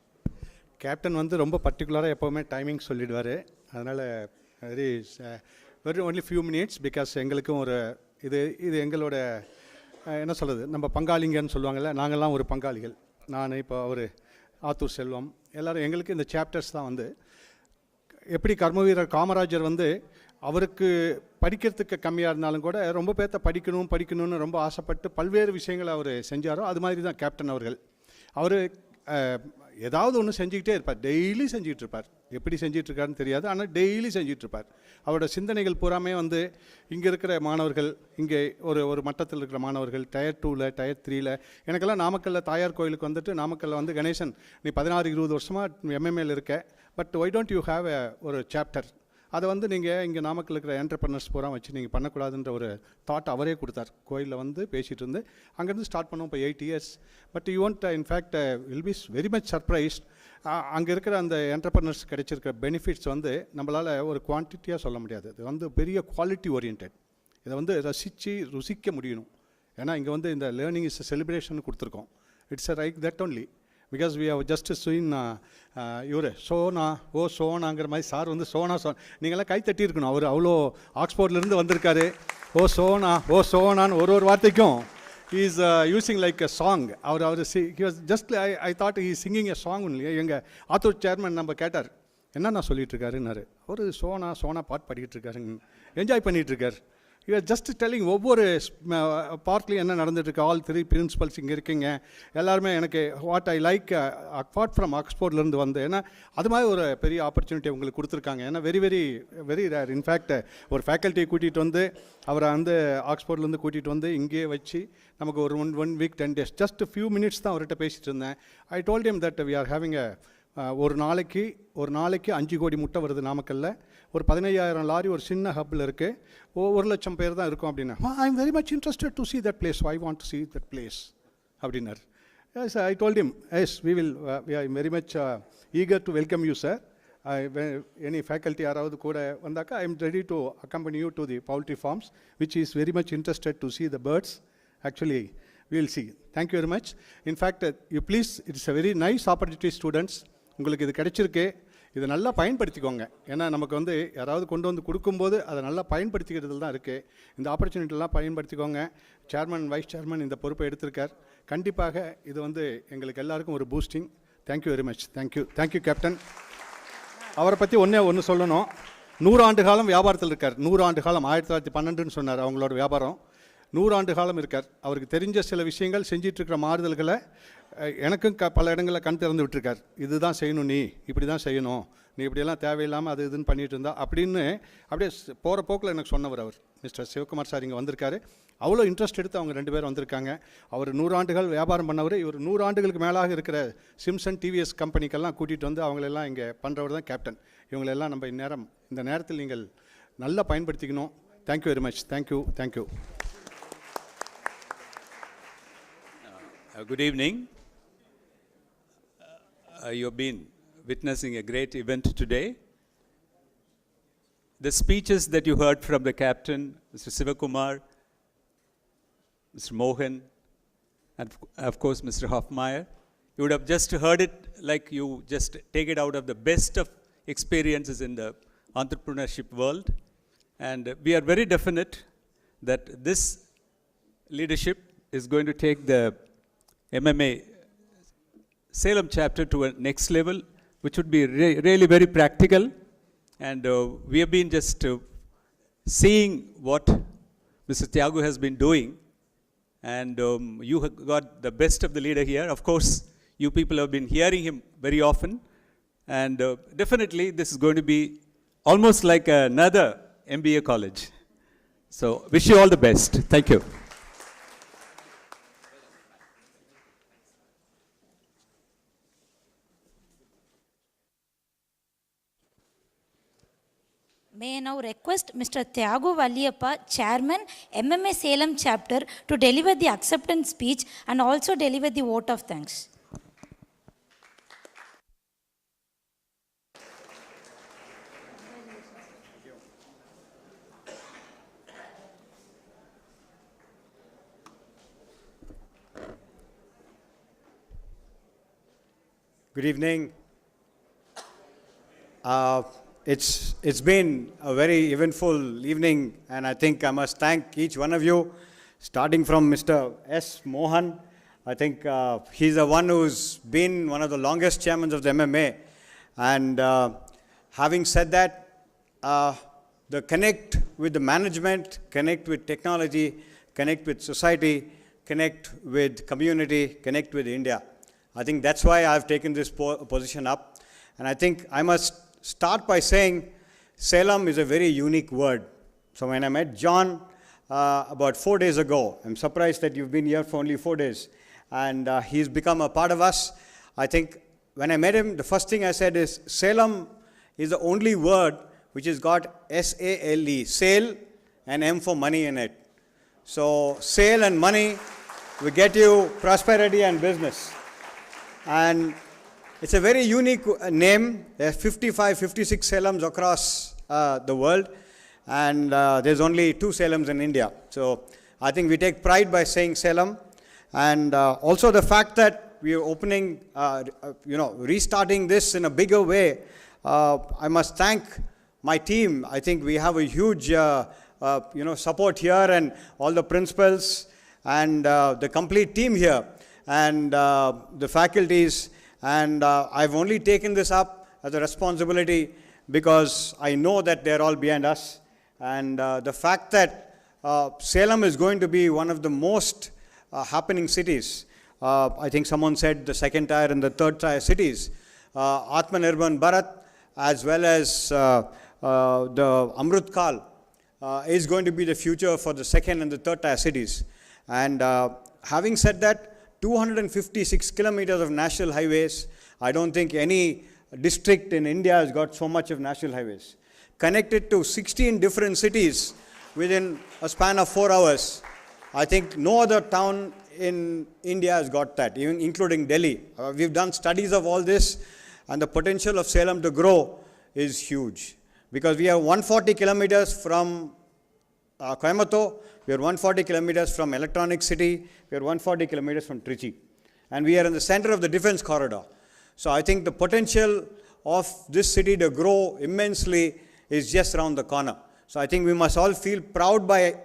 Speaker 8: கேப்டன் ரொம்ப பர்டிகுலராக எப்போவுமே டைமிங் சொல்லிடுவார். அதனால் very only few minutes, because எங்களுக்கும் ஒரு இது எங்களோட என்ன சொல்கிறது, நம்ம பங்காளிங்கன்னு சொல்லுவாங்கள்ல, நாங்கள்லாம் ஒரு பங்காளிகள். நான் இப்போ அவர் ஆத்தூர் செல்வம் எல்லோரும் எங்களுக்கு இந்த சாப்டர்ஸ் தான் எப்படி கர்மவீரர் காமராஜர் அவருக்கு படிக்கிறதுக்கு கம்மியாக இருந்தாலும் கூட ரொம்ப பேர்த்த படிக்கணும்னு ரொம்ப ஆசைப்பட்டு பல்வேறு விஷயங்களை அவர் செஞ்சாரோ, அது மாதிரி தான் கேப்டன் அவர்கள். அவர் ஏதாவது ஒன்று செஞ்சுக்கிட்டே இருப்பார், டெய்லி செஞ்சுக்கிட்டு இருப்பார். எப்படி செஞ்சிட்ருக்காருன்னு தெரியாது, ஆனால் டெய்லி செஞ்சிட்ருப்பார். அவரோட சிந்தனைகள் பூராமே இங்கே இருக்கிற மாணவர்கள், இங்கே ஒரு மட்டத்தில் இருக்கிற மாணவர்கள், டயர் 2ல் டயர் 3ல், எனக்கெல்லாம் நாமக்கல்லில் தாயார் கோயிலுக்கு நாமக்கல்லில் கணேசன் நீ 16-20 வருஷமாக MMAல இருக்க, but why don't you have ஒரு சாப்டர், அதை நீங்கள் இங்கே நாமக்கல் இருக்கிற என்டர்பிரனர்ஸ் பூரா வச்சு நீங்கள் பண்ணக்கூடாதுன்ற ஒரு தாட் அவரே கொடுத்தார். கோயிலில் பேசிகிட்டு இருந்து அங்கேருந்து ஸ்டார்ட் பண்ணுவோம் இப்போ 8 years. But you won't in fact will be very much surprised. அங்கே இருக்கிற அந்த என்டர்பிரனர்ஸ் கிடைச்சிருக்கிற பெனிஃபிட்ஸ் நம்மளால் ஒரு குவான்டிட்டியாக சொல்ல முடியாது. இது பெரிய குவாலிட்டி ஓரியன்ட். இதை ரசித்து ருசிக்க முடியணும். ஏன்னா இங்கே இந்த லேர்னிங் இஸ் செலிப்ரேஷன் கொடுத்துருக்கோம். It's right that only, because we have just seen இவர் சோனாங்கிற மாதிரி சார் சோனா நீங்கள்லாம் கை தட்டி இருக்கணும். அவர் அவ்வளோ ஆக்ஸ்போர்ட்லேருந்து வந்திருக்காரு. சோனான்னு ஒரு வார்த்தைக்கும் he is using like a song. He was just I thought he is singing a song only. எங்கள் ஆத்தூர் சேர்மன் நம்ம கேட்டார், என்ன சொல்லிட்டு இருக்காருன்னாரு. ஒரு சோனா பாட்டு பாடிக்கிட்டு இருக்காருங்க, என்ஜாய் பண்ணிகிட்டு இருக்கார். யூ ஆர் ஜஸ்ட் டெல்லிங் ஒவ்வொரு பார்ட்லேயும் என்ன நடந்துட்டுருக்கு. ஆல் 3 பிரின்சிபல்ஸ் இங்கே இருக்கீங்க எல்லாருமே. எனக்கு what I like apart from ஆக்ஸ்போர்ட்லேருந்து ஏன்னா அது மாதிரி ஒரு பெரிய ஆப்பர்ச்சுனிட்டி உங்களுக்கு கொடுத்துருக்காங்க. ஏன்னா very very very rare. In fact ஒரு ஃபேக்கல்ட்டியை கூட்டிகிட்டு அவரை ஆக்ஸ்போர்ட்லேருந்து கூட்டிகிட்டு இங்கேயே வச்சு நமக்கு ஒரு 1 week 10 days just few minutes தான் அவர்கிட்ட பேசிகிட்டு இருந்தேன். I told him that we are having ஒரு நாளைக்கு 5 கோடி முட்டை வருது நாமக்கல்ல. ஒரு 15,000 லாரி ஒரு சின்ன ஹப்பில் இருக்குது. 1,00,000 பேர் தான் இருக்கும் அப்படின்னா, I am very much interested to see that place. I want to see that place அப்படின்னார். Yes, I told him, yes, we are very much eager to welcome you, sir. Any faculty யாராவது கூட வந்தாக்கா I am ready to accompany you to the poultry farms, which is very much interested to see the birds. Actually, we will see. Thank you very much. In fact, you please, it's a very nice opportunity, students. உங்களுக்கு இது கிடைச்சிருக்கு, இதை நல்லா பயன்படுத்திக்கோங்க. ஏன்னா நமக்கு யாராவது கொண்டு கொடுக்கும்போது அதை நல்லா பயன்படுத்திக்கிறதுல தான் இருக்குது. இந்த ஆப்பர்ச்சுனிட்டிலாம் பயன்படுத்திக்கோங்க. சேர்மன், வைஸ் சேர்மன் இந்த பொறுப்பை எடுத்திருக்கார். கண்டிப்பாக இது எங்களுக்கு எல்லாருக்கும் ஒரு boosting. Thank you very much. Thank you captain. அவரை பற்றி ஒன்று சொல்லணும். 100 ஆண்டு காலம் வியாபாரத்தில் இருக்கார். 100 ஆண்டு காலம் 1912ன்னு சொன்னார் அவங்களோட வியாபாரம். 100 ஆண்டு காலம் இருக்கார். அவருக்கு தெரிஞ்ச சில விஷயங்கள், செஞ்சிட்ருக்கிற மாறுதல்களை எனக்கும் பல இடங்களில் கண் திறந்து விட்டுருக்கார். இதுதான் செய்யணும், நீ இப்படி தான் செய்யணும், நீ இப்படியெல்லாம் தேவையில்லாமல் அது இதுன்னு பண்ணிகிட்டு இருந்தா அப்படின்னு அப்படியே போகிற போக்கில் எனக்கு சொன்னவர் அவர். மிஸ்டர் சிவகுமார் சார் இங்கே வந்திருக்காரு. அவ்வளோ இன்ட்ரெஸ்ட் எடுத்து அவங்க 2 பேரும் வந்திருக்காங்க. அவர் 100 ஆண்டுகள் வியாபாரம் பண்ணவர். இவர் 100 ஆண்டுகளுக்கு மேலாக இருக்கிற சிம்சன் டிவிஎஸ் கம்பெனிக்கெல்லாம் கூட்டிகிட்டு அவங்களெல்லாம் இங்கே பண்ணுறவர் தான் கேப்டன். இவங்களெல்லாம் நம்ம இந்த நேரத்தில் நீங்கள் நல்லா பயன்படுத்திக்கணும். Thank you very much. Thank you.
Speaker 9: Good evening. You've been witnessing a great event today. The speeches that you heard from the captain, Mr. Sivakumar, Mr. Mohan, and of course Mr. Hoffmeyer, you would have just heard it like you just take it out of the best of experiences in the entrepreneurship world. And we are very definite that this leadership is going to take the MMA Salem chapter to a next level, which would be really very practical. And we have been just seeing what Mr. Thiago has been doing. And you have got the best of the leader here. Of course, you people have been hearing him very often. And definitely this is going to be almost like another MBA college. So wish you all the best. Thank you.
Speaker 1: May I now request Mr. Thiago Valliyappa, Chairman, MMA Salem Chapter, to deliver the acceptance speech and also deliver the vote of thanks.
Speaker 10: Good evening. It's been a very eventful evening, and I think I must thank each one of you, starting from Mr. S. Mohan. I think he's the one who's been one of the longest chairmen of the MMA. And having said that, the connect with the management, connect with technology, connect with society, connect with community, connect with India. I think that's why I've taken this position up. And I think I must start by saying Salem is a very unique word. So when I met John about 4 days ago, I'm surprised that you've been here for only 4 days, and he's become a part of us. I think when I met him, the first thing I said is Salem is the only word which has got S-A-L-E, sale, and M for money in it. So sale and money will get you prosperity and business. And it's a very unique name. There are 55, 56 Salems across the world, and there's only 2 Salems in India. So I think we take pride by saying Salem. And also the fact that we are opening, restarting this in a bigger way. I must thank my team. I think we have a huge, support here, and all the principals and the complete team here, and the faculties. And I've only taken this up as a responsibility because I know that they're all behind us. And the fact that Salem is going to be one of the most happening cities. I think someone said the 2nd tier and the 3rd tier cities. Atmanirbhar Bharat, as well as the Amrut Kal, is going to be the future for the 2nd and the 3rd tier cities. And having said that, 256 kilometers of national highways. I don't think any district in India has got so much of national highways. Connected to 16 different cities within a span of 4 hours. I think no other town in India has got that, even including Delhi. We've done studies of all this, and the potential of Salem to grow is huge. Because we are 140 kilometers from Coimbatore, we are 140 kilometers from Electronic City, we are 140 kilometers from Trichy. And we are in the center of the defense corridor. So I think the potential of this city to grow immensely is just around the corner. So I think we must all feel proud by,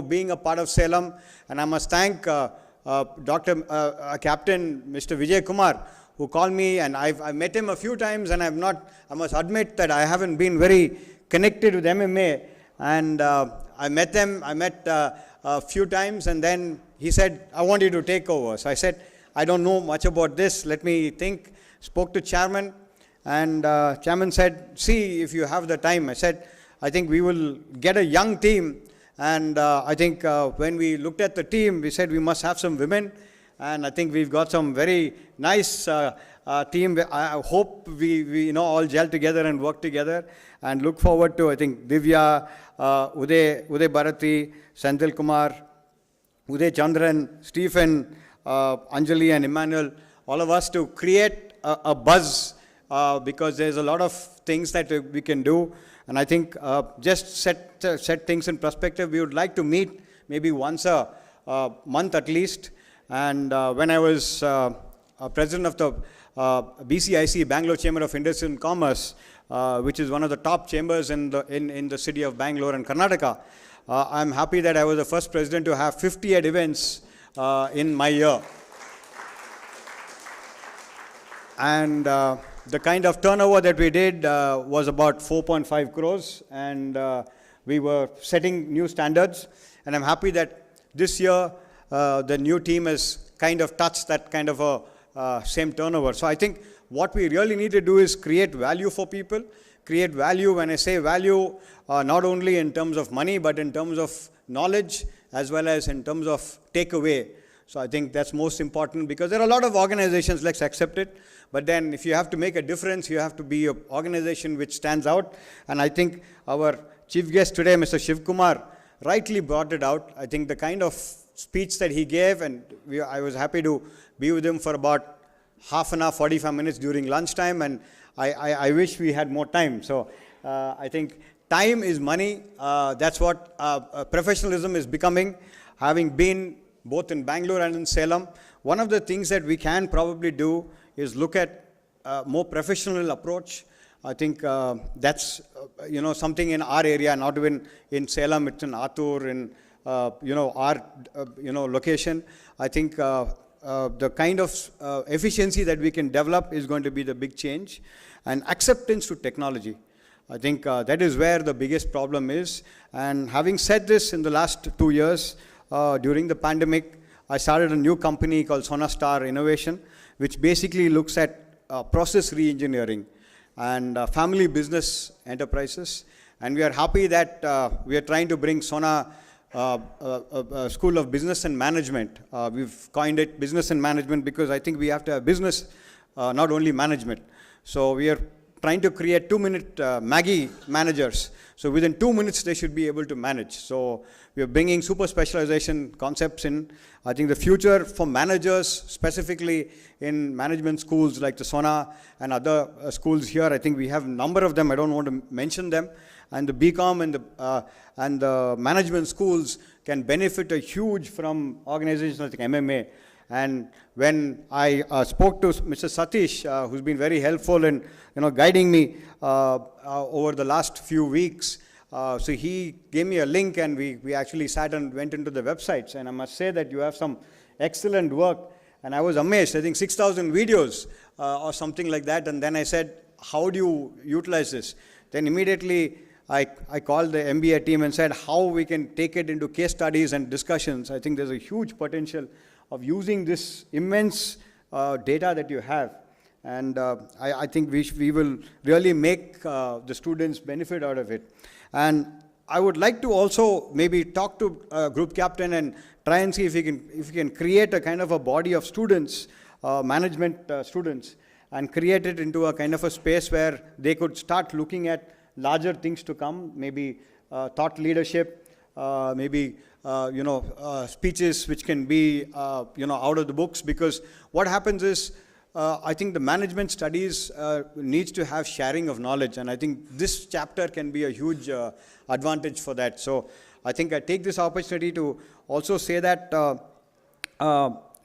Speaker 10: being a part of Salem. And I must thank Captain Mr. Vijay Kumar, who called me, and I've met him a few times, and I must admit that I haven't been very connected with MMA. And I met a few times, and then he said, I want you to take over. So I said, I don't know much about this. Let me think. Spoke to chairman, and chairman said, see if you have the time. I said, I think we will get a young team. And I think when we looked at the team, we said we must have some women. And I think we've got some very nice team. I hope we all gel together and work together, and look forward to, I think, Divya, Uday Bharati, Senthil Kumar, Uday Chandran, Stephen, Anjali and Emmanuel, all of us to create a buzz because there's a lot of things that we can do. And I think just set things in perspective, we would like to meet maybe once a month at least. And when I was president of the BCIC, Bangalore Chamber of Industry and Commerce, which is one of the top chambers in the city of Bangalore and Karnataka, I'm happy that I was the first president to have 58 events in my year. And the kind of turnover that we did was about 4.5 crores, and we were setting new standards. And I'm happy that this year the new team has kind of touched that kind of a same turnover. So I think what we really need to do is create value for people. Create value, when I say value, not only in terms of money, but in terms of knowledge, as well as in terms of takeaway. So I think that's most important, because there are a lot of organizations, let's accept it, but then if you have to make a difference, you have to be an organization which stands out. And I think our chief guest today, Mr. Shiv Kumar, rightly brought it out. I think the kind of speech that he gave, and I was happy to be with him for about half an hour, 45 minutes during lunchtime, and I wish we had more time. So I think time is money. That's what professionalism is becoming. Having been both in Bangalore and in Salem, one of the things that we can probably do is look at more professional approach. I think that's something in our area, not even in Salem, it's in Atur, in our location. I think the kind of efficiency that we can develop is going to be the big change. And acceptance to technology. I think that is where the biggest problem is. And having said this, in the last 2 years, during the pandemic, I started a new company called SonaStar Innovation, which basically looks at process re-engineering and family business enterprises. And we are happy that we are trying to bring Sona School of Business and Management. We've coined it Business and Management because I think we have to have business, not only management. So we are trying to create 2-minute Maggie managers. So within 2 minutes, they should be able to manage. So we are bringing super specialization concepts in. I think the future for managers, specifically in management schools like the Sona and other schools here, I think we have a number of them. I don't want to mention them. And the BCom and the management schools can benefit a huge from organizations like MMA. And when I spoke to Mr. Satish, who's been very helpful in guiding me over the last few weeks, so he gave me a link, and we actually sat and went into the websites. And I must say that you have some excellent work. And I was amazed. I think 6,000 videos or something like that. And then I said, how do you utilize this? Then immediately I called the MBA team and said how we can take it into case studies and discussions. I think there's a huge potential of using this immense data that you have. And I think we will really make the students benefit out of it. And I would like to also maybe talk to group captain and try and see if we can create a kind of a body of students, management students, and create it into a kind of a space where they could start looking at larger things to come, maybe thought leadership, maybe speeches which can be out of the books. Because what happens is, I think the management studies needs to have sharing of knowledge, and I think this chapter can be a huge advantage for that. So I think I take this opportunity to also say that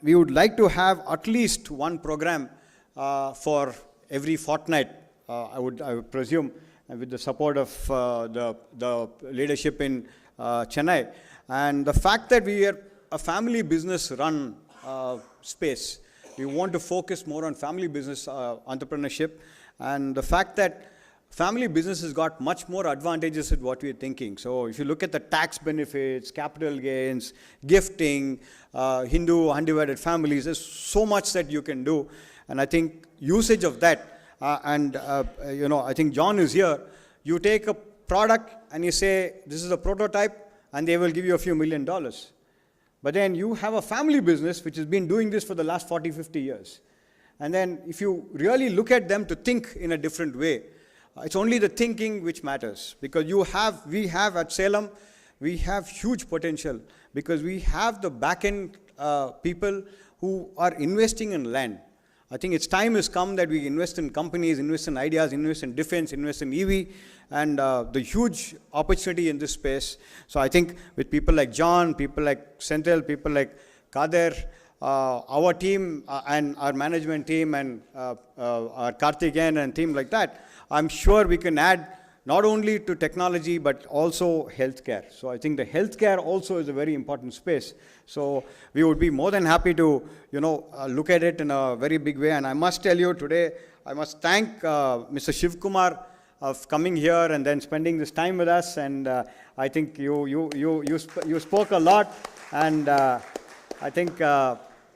Speaker 10: we would like to have at least one program for every fortnight, I would presume, with the support of the leadership in Chennai. And the fact that we are a family business run space, we want to focus more on family business entrepreneurship, and the fact that family business has got much more advantages than what we are thinking. So if you look at the tax benefits, capital gains, gifting, Hindu undivided families, there's so much that you can do. And I think usage of that, I think John is here. You take a product and you say, this is a prototype, and they will give you a few $1 million. But then you have a family business which has been doing this for the last 40, 50 years. And then if you really look at them to think in a different way, it's only the thinking which matters. Because we have at Salem, we have huge potential because we have the back-end people who are investing in land. I think its time has come that we invest in companies, invest in ideas, invest in defense, invest in EV, and the huge opportunity in this space. So I think with people like John, people like Senthil, people like Kader, our team and our management team and our Karthikeyan and team like that, I'm sure we can add not only to technology but also healthcare. So I think the healthcare also is a very important space. So we would be more than happy to, look at it in a very big way. And I must tell you today, I must thank Mr. Shiv Kumar of coming here and then spending this time with us. And I think you spoke a lot. And I think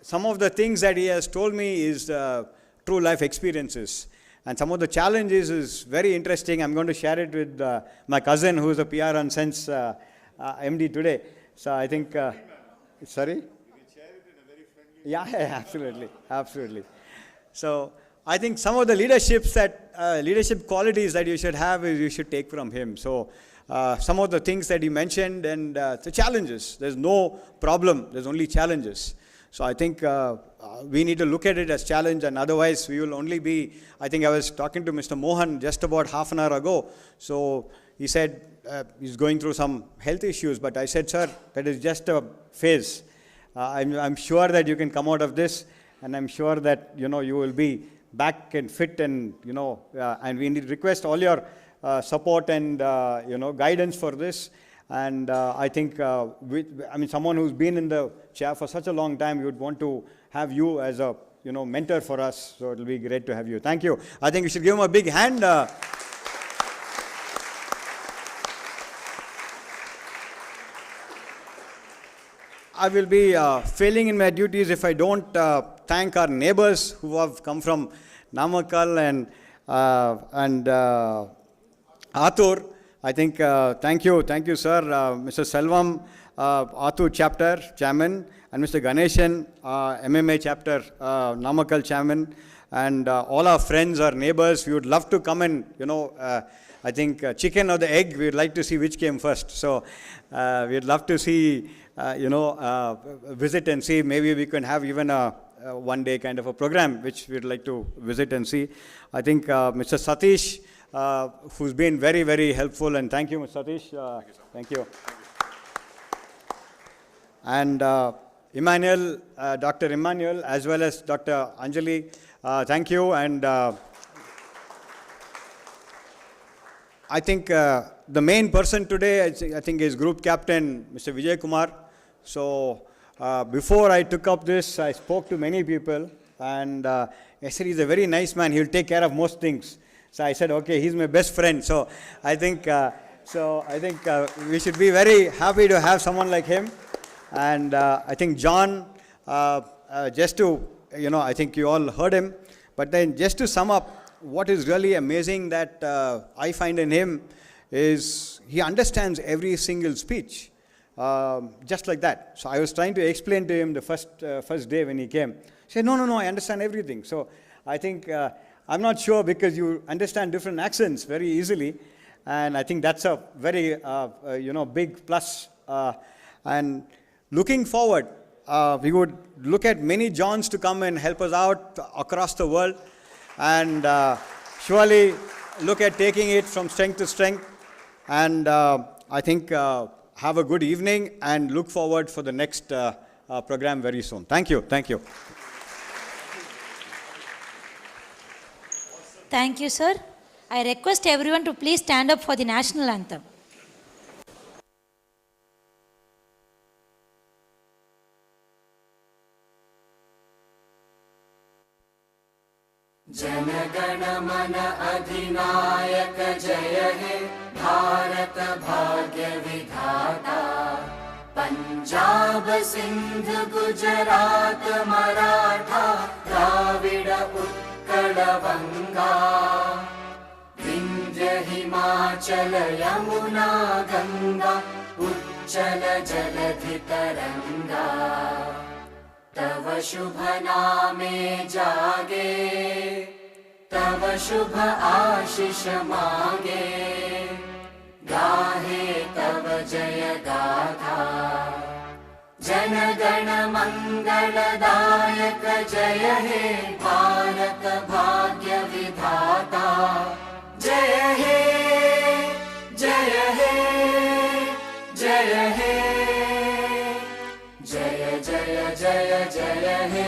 Speaker 10: some of the things that he has told me is true life experiences. And some of the challenges is very interesting. I'm going to share it with my cousin, who is a PR and Sense MD today. So I think, sorry? You can share it in a very friendly way. Yeah, absolutely, absolutely. So I think some of the leadership qualities that you should have is you should take from him. So some of the things that he mentioned and the challenges. There's no problem. There's only challenges. So I think we need to look at it as challenge, and otherwise we will only be, I think I was talking to Mr. Mohan just about half an hour ago. So he said he's going through some health issues, but I said, sir, that is just a phase. I'm sure that you can come out of this, and I'm sure that, you will be back and fit, and, and we need to request all your support and, guidance for this. And I think, someone who's been in the chair for such a long time, we would want to have you as a, mentor for us. So it'll be great to have you. Thank you. I think we should give him a big hand. I will be failing in my duties if I don't thank our neighbors who have come from Namakkal and Athur. I think, thank you, sir, Mr. Selvam, Athur chapter chairman, and Mr. Ganeshan, MMA chapter Namakkal chairman, and all our friends, our neighbors. We would love to come and, I think chicken or the egg, we would like to see which came first. So we'd love to see, visit and see. Maybe we can have even a one day kind of a program which we'd like to visit and see. I think Mr. Satish, who's been very, very helpful, and thank you, Mr. Satish. Thank you. And Emmanuel, Dr. Emmanuel, as well as Dr. Anjali, thank you. And I think the main person today, I think, is Group Captain, Mr. Vijay Kumar. So before I took up this, I spoke to many people, and I said, he's a very nice man. He'll take care of most things. So I said, okay, he's my best friend. So I think, we should be very happy to have someone like him. And I think John, just to, I think you all heard him. But then just to sum up, what is really amazing that I find in him is he understands every single speech, just like that. So I was trying to explain to him the first day when he came. He said, no, I understand everything. So I think, I'm not sure, because you understand different accents very easily. And I think that's a very, big plus. And looking forward, we would look at many Johns to come and help us out across the world. And surely look at taking it from strength to strength. And I think have a good evening and look forward for the next program very soon. Thank you. Thank you.
Speaker 1: Thank you, sir. I request everyone to please stand up for the national anthem.
Speaker 11: Janagana mana adhinayaka jaya he Bharat bhagya vidhata Punjab Sindh Gujarat Maratha Dravida Utkala Vanga Vindhya Himachala Yamuna Ganga Uchchala Jaladhi Taranga तव शुभ नामे जागे तव शुभ आशीष मागे गाहे तव जय गाथा जनगण मंगलदायक जय हे भारत भाग्य विधाता जय हे जय हे जय हे जय जय जय जय हे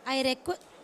Speaker 1: I request